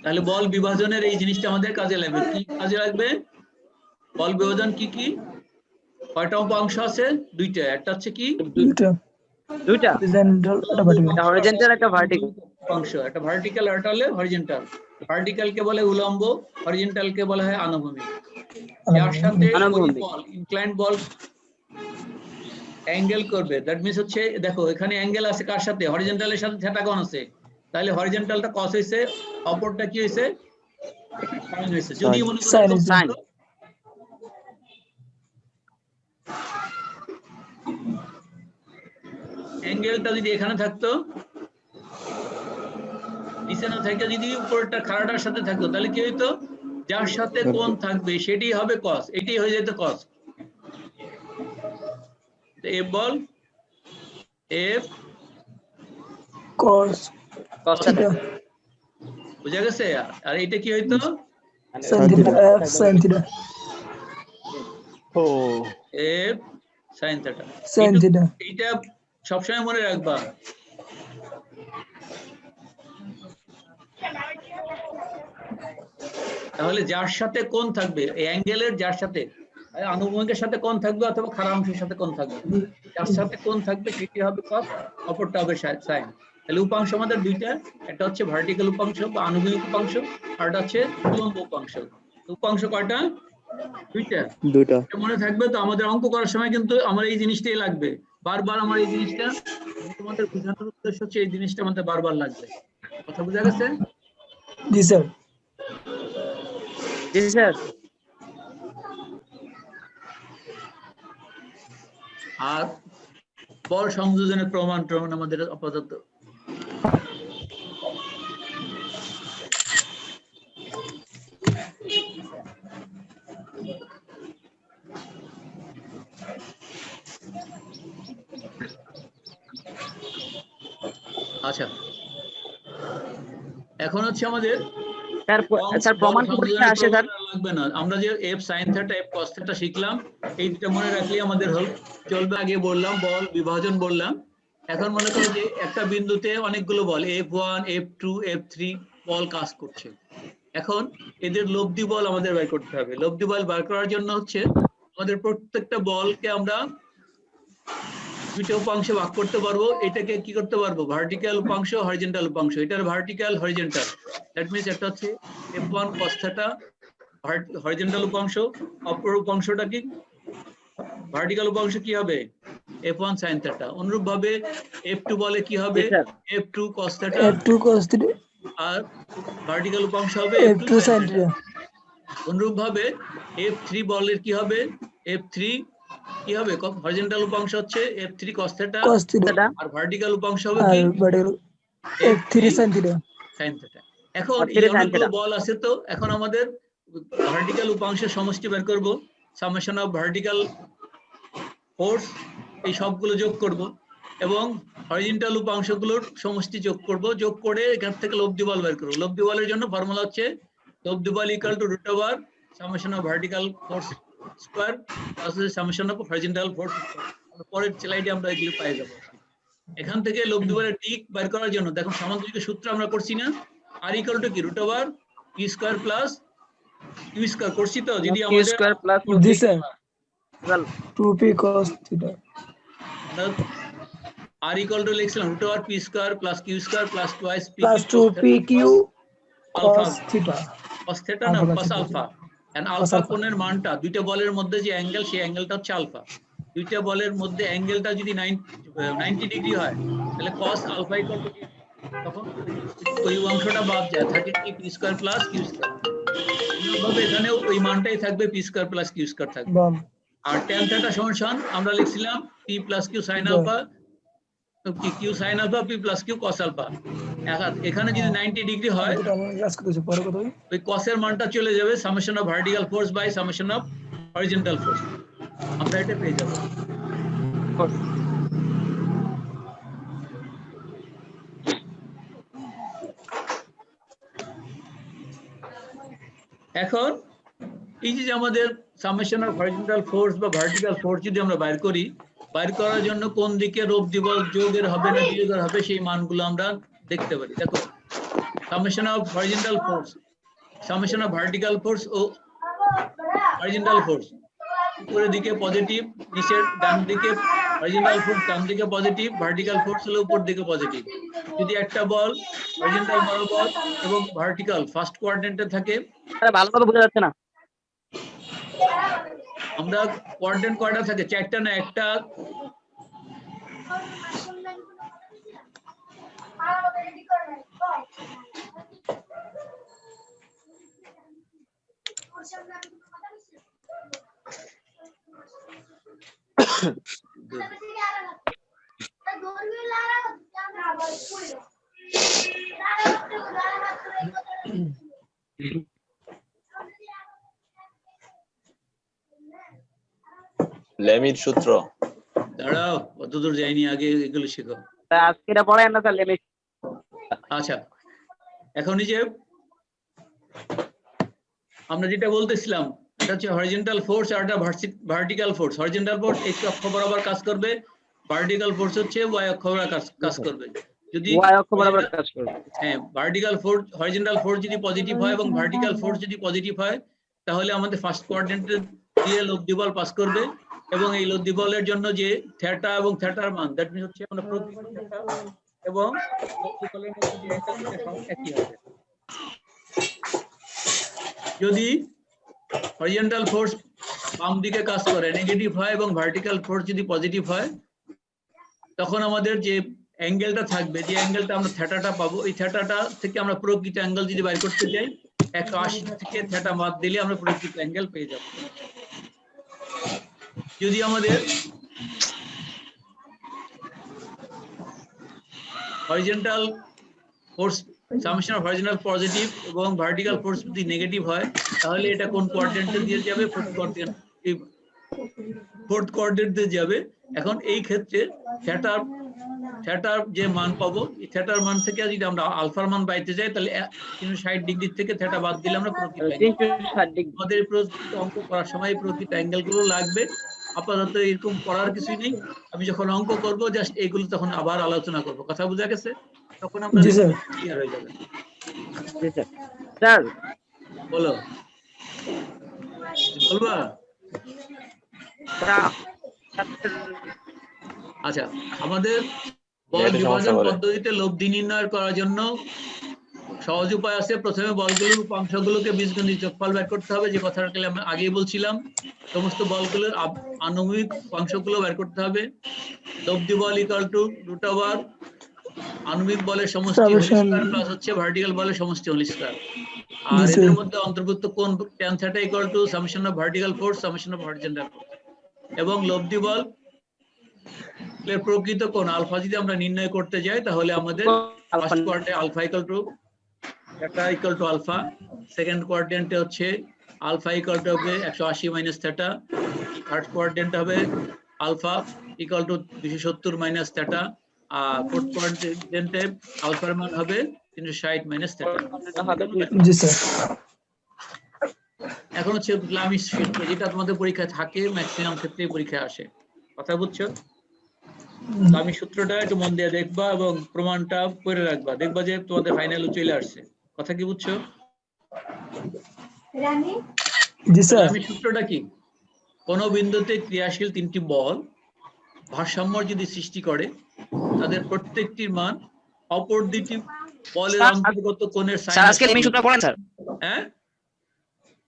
তাহলে বল বিভাজনের এই জিনিসটা আমাদের কাজে লাগবে। কি কাজে লাগবে? বল বিভাজন কি কি, কয়টা উপাংশ আছে? দুইটা, একটা হচ্ছে কি দুইটা, একটা হরিজন্টাল একটা ভার্টিক্যাল উপাংশ, একটা ভার্টিক্যাল আর একটা হলো হরিজন্টাল। ভার্টিক্যাল কে বলে উলম্ব, হরিজন্টাল কে বলা হয় আনুভূমিক। যার সাথে ওই বল ইনক্লাইন্ড বল অ্যাঙ্গেল করবে, দ্যাট মিন্স হচ্ছে দেখো এখানে অ্যাঙ্গেল আছে কার সাথে? হরিজন্টালের সাথে থিটা কোণ আছে, তাহলে হরিজন্টালটা cos হইছে, অপরটা কি হইছে? sin হইছে। যদি মনে করো sin, অ্যাঙ্গেলটা যদি এখানে থাকতো, নিচে না থেকে যদি উপরটা খাড়াটার সাথে থাকতো, তাহলে কি হইতো? যার সাথে কোণ থাকবে সেটাই হবে cos, এটাই হয়ে যেত cos। f বল f cos থিটা, বুঝা গেছে? আর এটা কি হইতো? sin theta, f sin theta, f sin theta. sin theta. এইটা সবসময় মনে রাখবা। তাহলে যার সাথে কোণ থাকবে, এই অ্যাঙ্গেলের যার সাথে আনুভূমিকের সাথে কোণ থাকবে অথবা খাড়া অংশের সাথে কোণ থাকবে, যার সাথে কোণ থাকবে সেটি হবে cos, অপরটা হবে sin। তাহলে উপাংশ আমাদের দুইটা, একটা হচ্ছে ভার্টিক্যাল উপাংশ বা আনুভূমিক উপাংশ, আর একটা হচ্ছে উলম্ব উপাংশ। উপাংশ কয়টা? দুইটা। মনে থাকবে তো? আমাদের অঙ্ক করার সময় কিন্তু আমার এই জিনিসটাই লাগবে বারবার। আমার এই জিনিসটা তোমাদের বোঝানোর উদ্দেশ্য হচ্ছে এই জিনিসটা আমাদের বারবার লাগবে। কথা বোঝা গেছে? জি স্যার। জি স্যার। আর বল সংযোজনের প্রমাণ আমাদের আপাতত আচ্ছা। এখন হচ্ছে আমাদের স্যার প্রমাণ কি করতে আসে স্যার? লাগবে না, আমরা যে f sin theta f cos theta শিখলাম, এই দুটো মনে রাখলেই আমাদের চলবে। আগে বললাম বল বিভাজন বললাম। এখন মনে করো যে একটা বিন্দুতে অনেকগুলো বল f1 f2 f3 বল কাজ করছে। এখন এদের লব্ধি বল আমাদের বের করতে হবে। লব্ধি বল বের করার জন্য হচ্ছে আমাদের প্রত্যেকটা বলকে আমরা দুইটা উপাংশে ভাগ করতে পারবো। এটাকে কি করতে পারবো? ভার্টিক্যাল উপাংশ, হরিজন্টাল উপাংশ। এটার ভার্টিক্যাল, হরিজন্টাল। দ্যাট মিন্স একটা হচ্ছে F1 cos theta হরিজন্টাল উপাংশ, অপর উপাংশটা কি ভার্টিক্যাল উপাংশ কি হবে F1 sin theta। অনুরূপ ভাবে F2 বলে কি হবে জি sir. F2 cos theta, F2 cos theta, আর ভার্টিক্যাল উপাংশ হবে F2 F2 sin sin theta। theta, অনুরূপ ভাবে F3 বলের কি হবে F3 কি হবে হরিজন্টাল উপাংশ হচ্ছে F3 cos theta, cos theta, সেটা আর ভার্টিক্যাল উপাংশ হবে আর কি vertical F3 sin theta, sin theta। এখন আর এই 3 sin অনেকগুলো theta। বল আছে, তো এখন আমাদের ভার্টিক্যাল উপাংশের সমষ্টি বের করব, সামেশন অফ ভার্টিক্যাল ফোর্স, এই সবগুলো যোগ করব এবং হরিজন্টাল উপাংশগুলোর সমষ্টি যোগ করব, যোগ করে এখান থেকে লব্ধি বল বের করব। লব্ধি বলের জন্য ফর্মুলা হচ্ছে লব্ধি বল equal to root over summation of vertical force square plus summation of horizontal force square. পরের স্লাইডে আমরা এগুলো পেয়ে যাব। এখান থেকে লব্ধি বলের দিক বের করার জন্য দেখুন সামান্তরিকের সূত্র আমরা করছি না, আর ইকুয়াল টু কি root over P square plus Q square করছি। তো যদি q আমাদের স্কয়ার প্লাস জি স্যার, 12 2p cos theta, আর ইকুয়াল টু লিখছিলাম root over P square plus Q square plus twice P plus 2pq alpha cos theta, cos theta না Alpha cos theta, alpha. And cos alpha alpha, কোণের মানটা দুইটা বলের মধ্যে যে angle, সেই অ্যাঙ্গেলটা হচ্ছে আলফা। দুইটা বলের মধ্যে অ্যাঙ্গেলটা যদি 90 ডিগ্রি হয় তাহলে cos আলফা ইকুয়াল টু কি, তখন ওই অংশটা বাদ যায়, থাকে কি P square plus Q square. অনুরূপভাবে এখানেও ওই মানটাই থাকবে, P square plus Q square থাকবে। bam, আর tan theta সমান আমরা লিখছিলাম p plus Q sin alpha, Q sin alpha p plus Q cos alpha. এখানে যদি 90 ডিগ্রি হয় এটা আমি ক্লাস করতেছি, পরে কত হবে? ওই cos এর মানটা চলে যাবে summation of vertical force by summation of horizontal force, আমরা এটা পেয়ে যাব। এখন এই যে আমাদের সামেশন অফ হরিজন্টাল ফোর্স বা ভার্টিক্যাল ফোর্স যদি আমরা বাইর করি, বাইর করার জন্য কোন দিকে লব্ধি বল যোগের হবে না বিয়োগের হবে সেই মানগুলো আমরা দেখতে পারি। দেখো summation of horizontal force, summation of vertical force ও হরিজন্টাল ফোর্স উপরের দিকে পজিটিভ, নিচের ডান দিকে হরিজন্টাল ফোর্স ডান দিকে পজিটিভ, ভার্টিক্যাল ফোর্স হলো উপর দিকে পজিটিভ। যদি একটা বল হরিজন্টাল বরাবর এবং ভার্টিক্যাল ফার্স্ট কোয়াড্রেন্টে থাকে, আরে ভালো করে বোঝা যাচ্ছে না। আমরা কোয়াড্রেন্ট কয়টা থাকে, চারটা না একটা, লেমির সূত্র। দাঁড়াও অতদূর যাইনি, আগে এগুলো শেখো। আজকে এটা পড়ায় না তাহলে আচ্ছা, এখন এই যে আমরা যেটা বলতেছিলাম এটা হচ্ছে হরিজন্টাল ফোর্স আর এটা vertical force. Horizontal force x অক্ষ বরাবর কাজ করবে, ভার্টিক্যাল ফোর্স হচ্ছে y অক্ষ বরাবর কাজ করবে। যদি y অক্ষ বরাবর কাজ করবে, হ্যাঁ ভার্টিক্যাল ফোর্স, হরিজন্টাল ফোর্স যদি পজিটিভ হয় এবং ভার্টিক্যাল ফোর্স যদি পজিটিভ হয় তাহলে আমাদের ফার্স্ট কোয়াড্রেন্টে দিয়ে লব্ধি বল পাস করবে এবং এই লব্ধি বলের জন্য যে থিটা এবং থিটার মান, দ্যাট মিন্স হচ্ছে আমরা প্রকৃত থিটা এবং লব্ধি বলের মধ্যে যে অ্যাঙ্গেল সেটা সব একই হবে। যদি হরিজন্টাল ফোর্স বাম দিকে কাজ করে নেগেটিভ হয় এবং ভার্টিক্যাল ফোর্স যদি পজিটিভ হয় তখন আমাদের যে অ্যাঙ্গেলটা থাকবে, যে অ্যাঙ্গেলটা আমরা থিটাটা পাবো, এই থিটাটা থেকে আমরা প্রকৃত অ্যাঙ্গেল যদি বাইর করতে যাই 180 থেকে থিটা বাদ দিলে আমরা প্রকৃত অ্যাঙ্গেল পেয়ে যাব। যদি আমাদের horizontal force summation of horizontal positive এবং ভার্টিক্যাল ফোর্স যদি নেগেটিভ হয় তাহলে এটা কোন কোয়াড্রেন্টে দিয়ে যাবে, ফোর্থ কোয়াড্রেন্ট দিয়ে যাবে। এখন এই ক্ষেত্রে থিটার যে মান পাবো, এই থিটার মান থেকে যদি আমরা আলফার মান পাইতে যাই তাহলে 360 ডিগ্রি থেকে থিটা বাদ দিলে আমরা প্রকৃত অ্যাঙ্গেল। 360 ডিগ্রি। আমাদের প্রকৃত অঙ্ক করার সময় প্রকৃত অ্যাঙ্গেল গুলো লাগবে। আপাতত এরকম করার কিছুই নেই, আমি যখন অঙ্ক করব জাস্ট এইগুলো তখন আবার আলোচনা করব। কথা বোঝা গেছে? তখন আমরা জি স্যার, ক্লিয়ার হয়ে যাবে। জি স্যার। স্যার বলো, বলবা? আচ্ছা, আমাদের বল বিভাজন পদ্ধতিতে লব্ধি নির্ণয় করার জন্য সহজ উপায় আছে, প্রথমে বলগুলোর উপাংশগুলোকে বীজগণিত যোগফল বের করতে হবে, যে কথাটা আমরা আগেই বলছিলাম। সমস্ত বলগুলোর আনুমানিক উপাংশগুলো বের করতে হবে। লব্ধি বল ইকুয়াল টু রুট ওভার আণবিক বলের সমষ্টি হোল Summation. স্কয়ার প্লাস হচ্ছে ভার্টিক্যাল বলের সমষ্টি হোল স্কয়ার। জি আর স্যার। এদের মধ্যে অন্তর্ভুক্ত কোণ tan θ equal to summation of vertical force summation of horizontal force. এবং লব্ধি বল এর প্রকৃত কোণ আলফা যদি আমরা নির্ণয় করতে যাই, তাহলে আমাদের ফার্স্ট কোয়াড্রেন্টে alpha equal to theta equal to alpha, second কোয়াড্রেন্টে হচ্ছে আলফা ইকুয়াল টু হবে 180 মাইনাস থিটা, থার্ড কোয়াড্রেন্টে হবে alpha equal to 270 minus theta, আর ফোর্থ কোয়াড্রেন্টে আলফার মান হবে 360 মাইনাস থিটা। জি স্যার। এখন হচ্ছে লামিস সূত্র, যেটা তোমাদের পরীক্ষায় থাকে, ম্যাক্সিমাম ক্ষেত্রে পরীক্ষায় আসে। কথা বুঝছো? লামিস সূত্রটা একটু মন দিয়ে দেখবা এবং প্রমাণটা করে রাখবা, দেখবা যে তোমাদের ফাইনালে চলে আসছে। কথা কি বুঝছো? জি স্যার। লামিস সূত্রটা কি? কোন বিন্দুতে ক্রিয়াশীল তিনটি বল ভারসাম্য যদি সৃষ্টি করে, তাদের প্রত্যেকটির মান অপর দুটি বলের অন্তর্গত কোণের সাইন। স্যার আজকে লেমি সূত্র পড়েন স্যার? হ্যাঁ,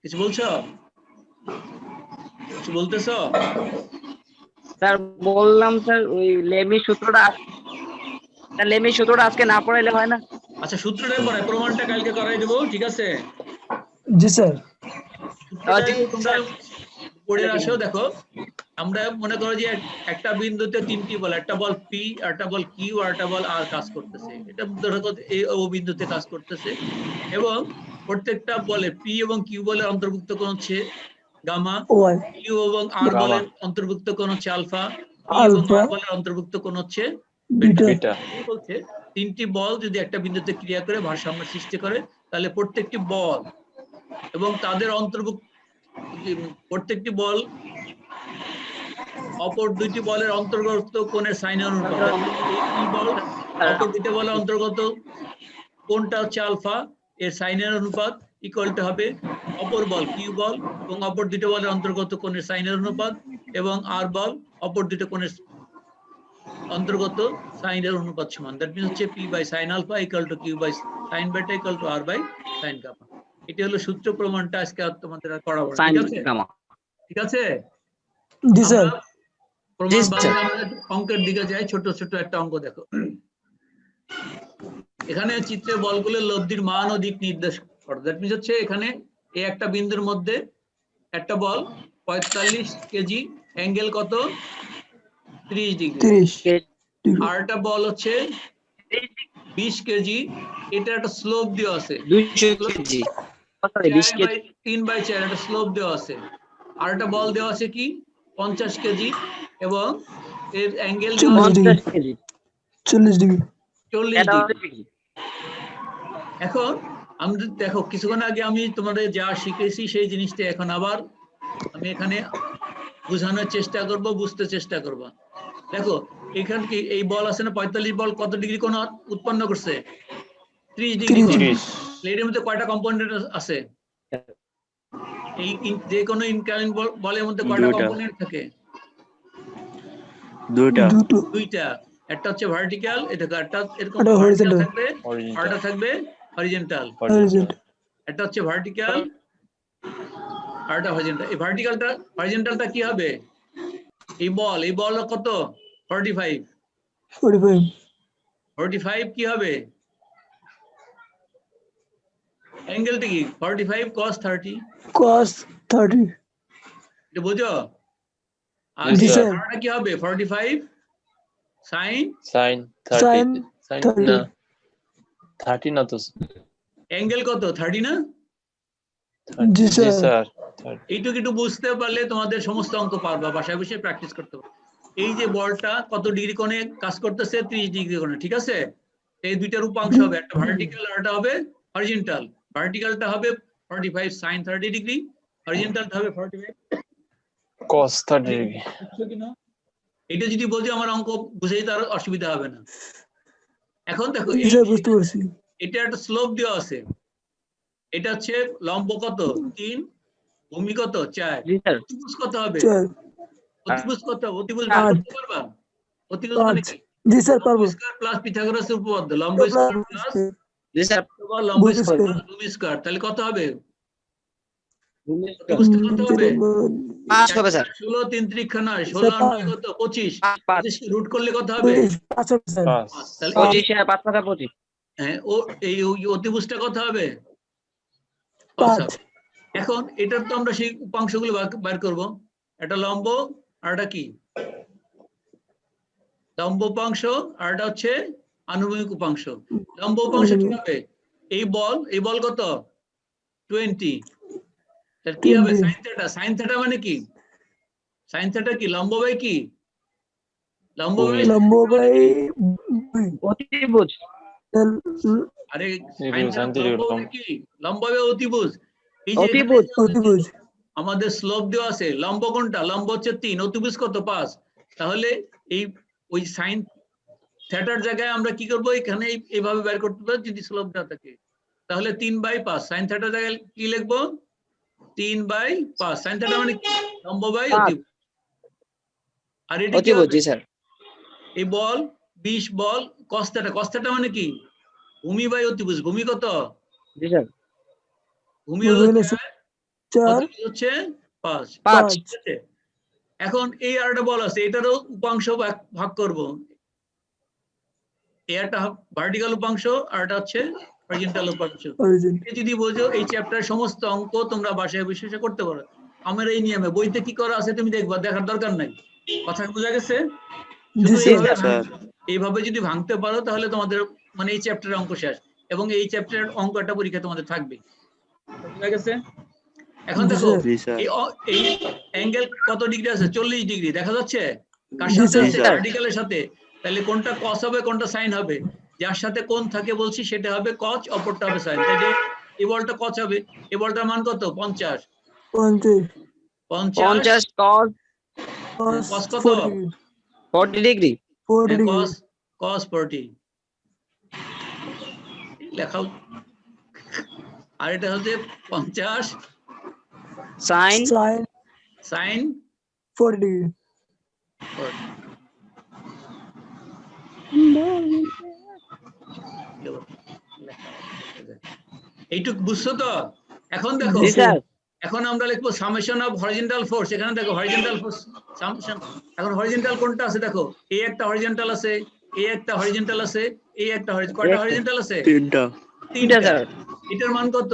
কিছু বলছো? কিছু বলতেছো? স্যার বললাম স্যার ওই লেমি সূত্রটা আজকে না পড়াইলে হয় না? আচ্ছা, সূত্রটাই পড়াই, প্রমাণটা কালকে করাই দেবো, ঠিক আছে? জি স্যার। সূত্রটাই তোমরা পড়ে আসো। দেখো, আমরা মনে করো যে একটা বিন্দুতে তিনটি বল, একটা বল পি, একটা বল কিউ, আর একটা বল আর কাজ করতেছে। এটা ধরো এই ও বিন্দুতে কাজ করতেছে, এবং প্রত্যেকটা বলে পি এবং কিউ বলের অন্তর্ভুক্ত কোণ হচ্ছে গামা, ওয়াই। কিউ এবং আর গামা। বলের অন্তর্ভুক্ত কোণ হচ্ছে আলফা, পি এবং আলফা। আর বলের অন্তর্ভুক্ত কোণ হচ্ছে বিটা। বিটা। এই বলছে তিনটি বল যদি একটা বিন্দুতে ক্রিয়া করে ভারসাম্য সৃষ্টি করে, তাহলে প্রত্যেকটি বল এবং তাদের অন্তর্ভুক্ত প্রত্যেকটি বল অপর দুইটি বলের অন্তর্গত কোণের সাইনের অনুপাত। এই বল অপর দুইটি বলের অন্তর্গত কোণটা হচ্ছে আলফা, এর সাইনের অনুপাত ইকুয়াল টু হবে অপর বল কিউ বল এবং অপর দুটো বলের অন্তর্গত কোণের সাইনের অনুপাত, এবং আর বল অপর দুটো কোণের অন্তর্গত সাইনের অনুপাত সমান। দ্যাট মিন্স হচ্ছে P by sine alpha equal to Q by sine beta equal to R by sine gamma. এটা হলো সূত্র প্রমাণটা আজকে আর তোমাদের আর করাবো না, ঠিক আছে? ঠিক আছে, জি স্যার। আমরা প্রমাণ বাংলা আমরা অঙ্কের দিকে যাই। ছোট ছোট একটা অঙ্ক দেখো, এখানে চিত্রে বলগুলোর লব্ধির মান ও দিক নির্দেশ করো। দ্যাট মিন্স হচ্ছে এখানে এই একটা বিন্দুর মধ্যে একটা বল 45 কেজি, অ্যাঙ্গেল কত? 30 ডিগ্রি। 30 আর একটা বল হচ্ছে 20 কেজি, এটা একটা স্লোপ দেওয়া আছে 200 কেজি। 3/4 একটা স্লোপ দেওয়া আছে। আর একটা বল দেওয়া আছে কি 50 কেজি, এবং এর অ্যাঙ্গেল দেওয়া আছে 50 কেজি। 40 ডিগ্রি। 40 ডিগ্রি। এখন আমরা দেখো, কিছুক্ষণ আগে আমি তোমাদের যা শিখেছি সেই জিনিসটা এখন আবার আমি এখানে বোঝানোর চেষ্টা করব, বুঝতে চেষ্টা করব। দেখো, এখানে কি এই বল আছে না 45 বল কত ডিগ্রি কোণ উৎপন্ন করছে? 30 ডিগ্রি কোণ। এর মধ্যে কয়টা কম্পোনেন্ট আছে? এই যে কোনো ইনক্লাইন বলের মধ্যে কয়টা কম্পোনেন্ট থাকে? দুইটা। একটা হচ্ছে ভার্টিক্যাল, এটা একটা এরকম ভার্টিক্যাল থাকবে, আরটা থাকবে হরিজন্টাল। একটা হচ্ছে ভার্টিক্যাল, আরটা হরিজন্টাল। এই হরিজন্টালটা কি হবে? এই বল কত? 45 কি হবে? অ্যাঙ্গেলটা কি? 45 cos 30। এটা বুঝো? আর এটা কি হবে? 45 sin 30 না তো। অ্যাঙ্গেল কত? 30 না? জি স্যার। এইটুকু একটু বুঝতে পারলে তোমাদের সমস্ত অঙ্ক পারবা, বাসায় বসে প্র্যাকটিস করতে পারবে। এই যে বলটা কত ডিগ্রি কোণে কাজ করতেছে? 30 ডিগ্রি কোণে, ঠিক আছে? এই দুইটার উপাংশ হবে, একটা ভার্টিক্যাল আর একটা হবে হরিজন্টাল। ভার্টিক্যালটা হবে 45 sin 30 ডিগ্রি, হরিজন্টালটা হবে 45 cos 30 ডিগ্রি। বুঝছো কিনা? এটা যদি বলছি আমার অঙ্ক বুঝাইতে আর অসুবিধা হবে না। এখন দেখো, বুঝতে পারছি। এটা একটা স্লোপ দেওয়া আছে, এটা হচ্ছে লম্ব কত? 3, ভূমি কত? 4। অতিভুজ কত হবে? অতিভুজ কত? অতিভুজ বার করতে পারবা? অতিভুজ মানে কি? জি স্যার পারবো। স্কয়ার প্লাস পিথাগোরাসের উপপাদ্য, লম্ব স্কয়ার প্লাস জি স্যার বল লম্ব ভূমি স্কয়ার স্কয়ার। ভূমি স্কয়ার, তাহলে কত হবে? ভূমি অতিভুজটা কত হবে? 5 হবে স্যার 16 3 ত্রিক 9, 16 স্যার, আর 9 কত? 25। 5 রুট করলে কত হবে? 5 হবে স্যার। 5 তাহলে 25 আর 5 টাকা 25 হ্যাঁ, ও এই অতিভুজটা কত হবে? 5 5 হবে। এখন এটার তো আমরা সেই উপাংশগুলো বের করব। এটা লম্ব আর এটা কি? লম্ব উপাংশ আর এটা হচ্ছে আনুভূমিক উপাংশ। লম্ব উপাংশ কি হবে? এই বল কত? 20। তাহলে কি হবে? 20 sin থিটা। sin থিটা মানে কি? sin থিটা কি? লম্ব বাই কি? লম্ব বাই লম্ব বাই অতিভুজ আরে sin ত্রিভুজ, থিটা আন্তরিক লম্ব বাই কি? লম্ব বাই অতিভুজ। এই যে এখানে অতিভুজ অতিভুজ। আমাদের স্লোপ দেওয়া আছে, লম্ব কোনটা? লম্ব হচ্ছে 3, অতিভুজ কত? 5। তাহলে এই ওই sin থিটার জায়গায় আমরা কি করব? এখানে এইভাবে বের করতে পারি যদি স্লোপ না থাকে। তাহলে 3/5 sin থিটার জায়গায় কি লিখবো? 3/5। sin থিটা মানে কি? লম্ব বাই 5 অতিভুজ। আর এটি কি অতিভুজ হবে? জি স্যার এই বল 20 বল cos থিটা। cos থিটা মানে কি? ভূমি বাই অতিভুজ। ভূমি কত? জি স্যার ভূমি হলো 4, 4 অতিভুজ হচ্ছে 5। 5 ঠিক আছে? এখন এই আরেকটা বল আছে, এটারও উপাংশ ভাগ করব। এই একটা ভার্টিক্যাল উপাংশ আর এটা হচ্ছে হরিজন্টাল উপাংশ। অরিজিন। এই যদি বোঝো এই চ্যাপ্টারের সমস্ত অঙ্ক তোমরা বাসায় বসে করতে পারো। আমার এই নিয়মে বইতে কি করা আছে তুমি দেখবা, দেখার দরকার নাই। কথা বোঝা গেছে? জি শুধু স্যার। এইভাবে এইভাবে যদি ভাঙতে পারো তাহলে তোমাদের মানে এই চ্যাপ্টারের অঙ্ক শেষ, এবং এই চ্যাপ্টারের অঙ্ক একটা পরীক্ষা তোমাদের থাকবে। বুঝা গেছে? এখন জি দেখো স্যার। জি স্যার। এই অ্যাঙ্গেল কত ডিগ্রি আছে? 40 ডিগ্রি। দেখা যাচ্ছে? কার জি সাথে স্যার। আছে? স্যার। ভার্টিক্যালের সাথে। তাহলে কোনটা cos হবে কোনটা sin হবে? যার সাথে কোণ থাকে বলছি সেটা হবে cos, অপরটা হবে sin। তাই এই বলটা cos হবে। এই বলটার মান কত? 50। 50 50 cos cos কত? 40 ডিগ্রি 40 ডিগ্রি cos 40 লেখাও। আর এটা হচ্ছে 50 sin sin sin 40 ডিগ্রি। 40। এইটুক বুঝছো তো? এখন দেখো, জি স্যার এখন আমরা লিখবো সামেশন অফ হরিজন্টাল ফোর্স। এখানে দেখো হরিজন্টাল ফোর্স সামেশন। এখন হরিজন্টাল কোনটা আছে দেখো? এই একটা হরিজন্টাল আছে, এই একটা হরিজন্টাল আছে, এই একটা কয়টা হরিজন্টাল আছে? তিনটা। তিনটা তিনটা। স্যার এটার মান কত?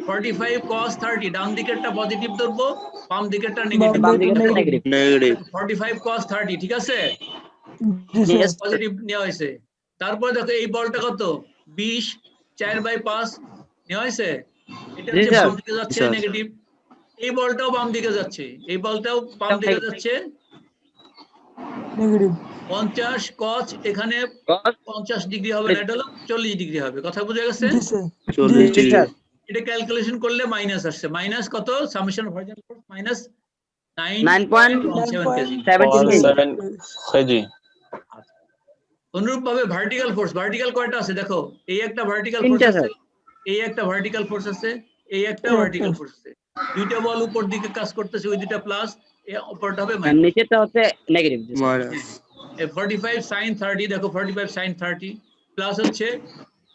45 cos 30। ডান দিকেরটা পজিটিভ ধরবো, বাম দিকেরটা নেগেটিভ। বাম দিকে নেগেটিভ নেগেটিভ। 45 cos 30, ঠিক আছে? জি স্যার। পজিটিভ নেওয়া হয়েছে। তারপর দেখো এই বলটা কত? 20 4/5 নেওয়া হয়েছে। এটা জি হচ্ছে স্যার বাম দিকে যাচ্ছে স্যার। নেগেটিভ। এই বলটাও বাম দিকে যাচ্ছে, এই বলটাও বাম দিকে যাচ্ছে নেগেটিভ। 50 cos, এখানে cos 50 ডিগ্রি হবে না, এটা হলো 40 ডিগ্রি হবে। কথা বোঝা গেছে? জি স্যার। 40 জি ডিগ্রি। স্যার এটা ক্যালকুলেশন করলে মাইনাস আসছে। মাইনাস কত? Summation of horizontal force minus 9.17 KG. 9.17 KG. অনুরূপ ভাবে ভার্টিক্যাল ফোর্স, ভার্টিক্যাল কয়টা আছে দেখো? এই একটা ভার্টিক্যাল ফোর্স তিনটা আছে, স্যার এই একটা ভার্টিক্যাল ফোর্স আছে, এই একটা এই ভার্টিক্যাল একটা। ফোর্স আছে। দুইটা বল উপর দিকে কাজ করতেছে, ওই দুইটা প্লাস, এই অপরটা হবে আর মাইনাস। নিচেরটা হচ্ছে নেগেটিভ জি স্যার মাইনাস। 45 sin 30 দেখো, 45 sin 30 প্লাস হচ্ছে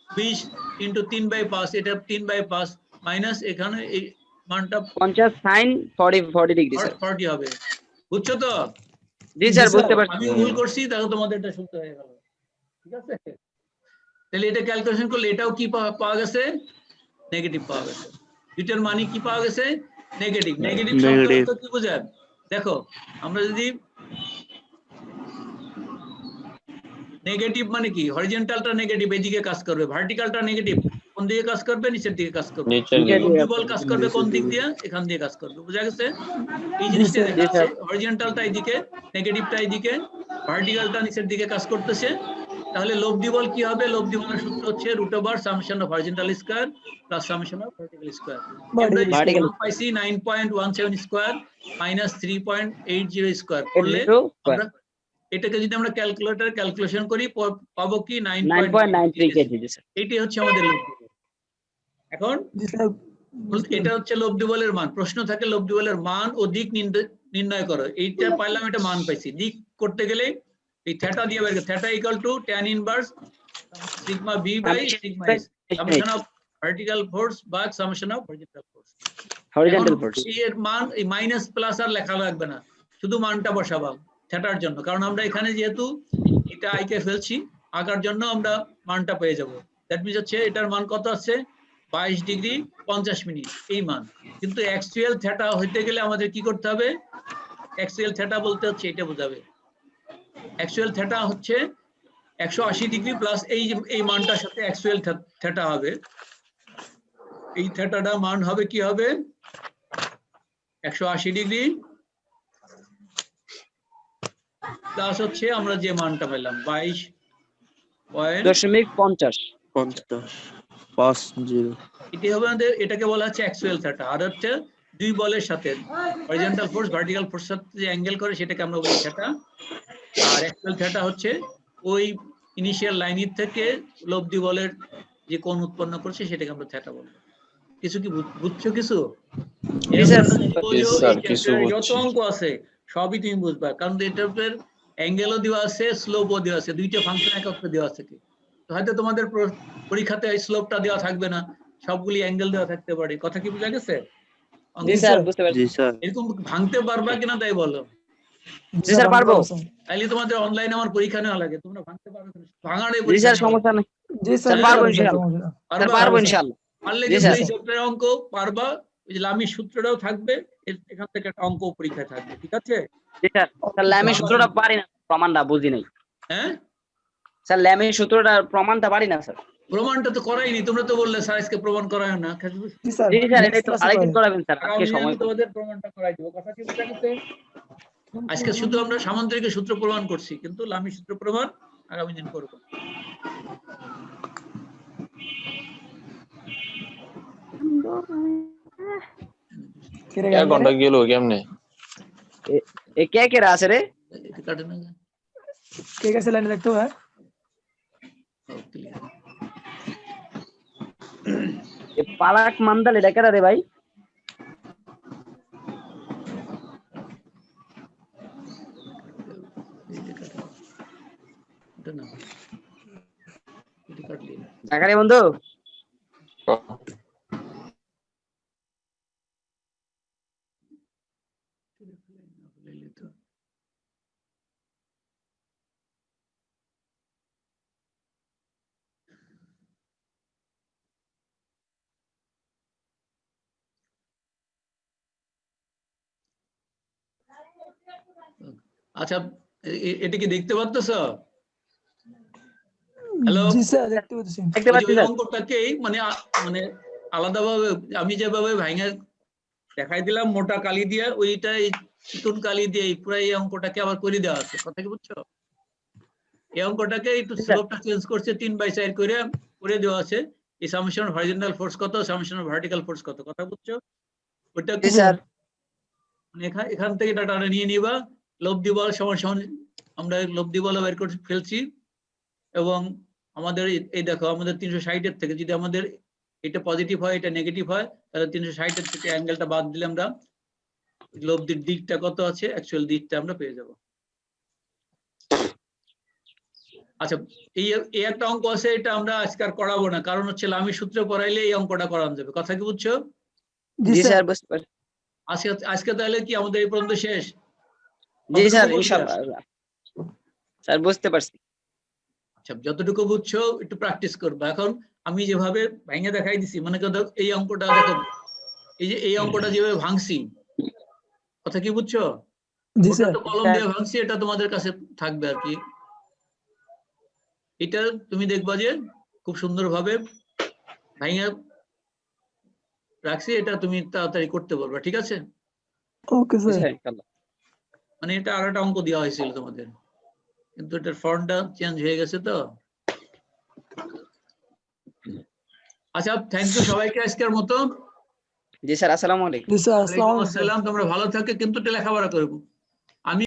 20 ইন্টু 3/5, এটা 3/5 মাইনাস এখানে এই মানটা 50 sin 40 ডিগ্রি স্যার 40 হবে। বুঝছো তো? জি স্যার স্যার। বুঝতে পারছি আমি ভুল করছি, দেখো তোমাদের এটা শুনতে হয়ে গেল। ঠিক আছে? তাহলে এটা ক্যালকুলেশন করলে এটাও কি পাওয়া গেছে? নেগেটিভ পাওয়া গেছে। দুইটার মানে কি পাওয়া গেছে? নেগেটিভ। নেগেটিভ শব্দ নেগেটিভ। অর্থ কি বোঝায়? দেখো, আমরা যদি নেগেটিভ মানে কি? হরিজন্টালটা নেগেটিভ, এদিকে কাজ করবে। ভার্টিক্যালটা নেগেটিভ, কোন দিকে কাজ করবে? নিচের দিকে কাজ করবে। নিচের নিচের দিকে। দিকে বল কাজ করবে কোন দিক দিয়ে? এখান দিয়ে কাজ করবে। বুঝা গেছে? এই জি জিনিসটা স্যার। দেখাচ্ছে। হরিজন্টালটা এদিকে, নেগেটিভটা এদিকে, ভার্টিক্যালটা নিচের দিকে কাজ করতেছে। তাহলে লব্ধি বল কি হবে? লব্ধি বলের সূত্র হচ্ছে √summation of horizontal square plus summation of vertical square. আমরা Vertical পাইছি 9.17 স্কয়ার মাইনাস 3.80 স্কয়ার করলে 82 আমরা এটাকে যদি আমরা ক্যালকুলেটর ক্যালকুলেশন করি পাবো কি? 9.93 কেজি জি স্যার এইটাই হচ্ছে আমাদের লব্ধি বল। এখন জি স্যার। এটা হচ্ছে লব্ধি বলের মান। প্রশ্ন থাকে লব্ধি বলের মান ও দিক নির্ণয় করো। এইটা পাইলাম, এটা মান পাইছি। দিক করতে গেলে এই থিটা দিয়ে বের করো। Theta equal to tan inverse sigma B by sigma S, summation of vertical force বা summation of horizontal force. Horizontal force. এর মান এই মাইনাস প্লাস আর লেখা লাগবে না, শুধু মানটা বসাবা থিটার জন্য, কারণ আমরা এখানে যেহেতু এটা আইকে ফেলছি আঁকার জন্য আমরা মানটা পেয়ে যাব। দ্যাট মিনস হচ্ছে এটার মান কত আছে 22 ডিগ্রি 50 মিনিট এই মান। কিন্তু অ্যাকচুয়াল থিটা হইতে গেলে আমাদের কি করতে হবে, অ্যাকচুয়াল থিটা বলতে হচ্ছে এটা বোঝাবে, অ্যাকচুয়াল থিটা হচ্ছে 180 ডিগ্রি প্লাস এই মানটার সাথে অ্যাকচুয়াল থিটা হবে, এই থিটাটা মান হবে কি হবে 180 ডিগ্রি প্লাস হচ্ছে আমরা যে মানটা পেলাম 22.50 50 এটি হবে আমাদের, এটাকে বলা হচ্ছে অ্যাকচুয়াল থিটা। আর হচ্ছে দুই বলের সাথে হরিজন্টাল ফোর্স ভার্টিক্যাল ফোর্স সাথে যে অ্যাঙ্গেল করে সেটাকে আমরা বলি থিটা। আর অ্যাকচুয়াল থিটা হচ্ছে ওই ইনিশিয়াল লাইনের থেকে উপলব্ধি বলের যে কোণ উৎপন্ন করছে সেটাকে আমরা থিটা বলবো। কিছু কি বুঝছো কিছু? যত অঙ্ক আছে সবই তুমি বুঝবা, কারণ এটার অ্যাঙ্গেলও দেওয়া আছে স্লোপও দেওয়া আছে, দুইটা ফাংশন একত্রে দেওয়া আছে। হয়তো তোমাদের পরীক্ষাতে এই স্লোপটা দেওয়া থাকবে না, সবগুলি অ্যাঙ্গেল দেওয়া থাকতে পারে। কথা কি বুঝা গেছে? জি স্যার বুঝতে পারছি। জি স্যার। এরকম ভাঙতে পারবা কিনা তাই বলো। জি স্যার পারবো। তাইলে তোমাদের অনলাইনে আমার পরীক্ষা নেওয়া লাগে, তোমরা ভাঙতে পারবে কিনা? ভাঙাড়ে জি স্যার সমস্যা নেই। জি স্যার পারবো ইনশাআল্লাহ। স্যার পারবো ইনশাআল্লাহ। পারলে জি কিন্তু স্যার। এই চ্যাপ্টারের অঙ্ক পারবা, ওই যে লামির সূত্রটাও থাকবে, এখান থেকে একটা অঙ্ক পরীক্ষায় থাকবে, ঠিক আছে? জি স্যার। স্যার ল্যামের সূত্রটা পারি না, প্রমাণটা বুঝি নাই। হ্যাঁ স্যার ল্যামের সূত্রটা প্রমাণটা পারি না স্যার। প্রমাণটা তো করাইনি, তোমরা তো বললে স্যার আজকে প্রমাণ করায় না। জি স্যার জি স্যার এটাই তো আরেকদিন করাবেন স্যার, আজকে আগামী দিনে সময় আমি তোমাদের প্রমাণটা করাই দেবো। কথা কি বুঝা গেছে? আজকে শুধু আমরা সামান্তরিকের সূত্র প্রমাণ করছি, কিন্তু লামির সূত্র প্রমাণ আগামী দিন করবো। এক ঘন্টা গেল কেমনে? এ কে কে আছে রে? এটা কাটে না? কে कैसे लाइन देखते हो है এ পালাক মান্দাল এটা কেডা রে ভাই? জাকারি বন্ধু আচ্ছা, এটা কি দেখতে পাচ্ছ? হ্যালো, जी सर देखते हो तुम দেখতে পাচ্ছি স্যার। অঙ্কটাকে মানে মানে আলাদাভাবে আমি যেভাবে ভাঙে দেখাই দিলাম মোটা কালি দিয়ে, ওইটা চিকন কালি দিয়ে পুরো এই অঙ্কটাকে আবার করে দেওয়া আছে। কথা কি বুঝছো? এই অঙ্কটাকে একটু স্লোপটা চেঞ্জ করছে, 3/4 করে দেওয়া আছে। এই সামেশন অফ হরিজন্টাল ফোর্স কত, সামেশন অফ ভার্টিক্যাল ফোর্স কত, কথা বুঝছো? ওটা জি স্যার। মানে এখান থেকে ডাটাটা নিয়ে নিবা, লব্ধি বল সমান সমান আমরা লব্ধি বল বের করে ফেলছি। এবং আমাদের এই দেখো আমাদের 360 এর থেকে যদি আমাদের এটা পজিটিভ হয় এটা নেগেটিভ হয়, তাহলে 360 এর থেকে অ্যাঙ্গেলটা বাদ দিলে আমরা লব্ধির দিকটা কত আছে অ্যাকচুয়াল দিকটা আমরা পেয়ে যাব। আচ্ছা, এই একটা অঙ্ক আছে, এটা আমরা আজকে আর করাবো না, কারণ হচ্ছে লামি সূত্র পড়াইলে এই অঙ্কটা করানো যাবে। কথা কি বুঝছো? জি স্যার বুঝতে পারছি। আজকে তাহলে কি আমাদের এই পর্যন্ত শেষ? জি স্যার ইনশাআল্লাহ। স্যার বুঝতে পারছি। আচ্ছা, যতটুকু বুঝছো একটু প্র্যাকটিস করবে। এখন আমি যেভাবে ভেঙে দেখাই দিছি, মানে এই অঙ্কটা দেখো, এই যে এই অঙ্কটা যেভাবে ভাঙছি, কথা কি বুঝছো? जी ওটা सर তো কলম দিয়ে ভাঙছি, এটা তোমাদের কাছে থাকবে আর কি। এটা তুমি দেখবা যে খুব সুন্দরভাবে ভেঙে রাখছি, এটা তুমি তাড়াতাড়ি করতে পারবে, ঠিক আছে? ओके জি सर স্যার ইনশাআল্লাহ। মানে এটা আর একটা অঙ্ক দেওয়া হয়েছিল তোমাদের, কিন্তু এটার ফর্মটা চেঞ্জ হয়ে গেছে তো। আচ্ছা, থ্যাংক ইউ সবাইকে আজকের মতো। জি স্যার আসসালামু আলাইকুম। जी सर अस्सलाम ওয়ালাইকুম वालेकुम सर আসসালাম, তোমরা ভালো থাকো, কিন্তু লেখাপড়া করবো।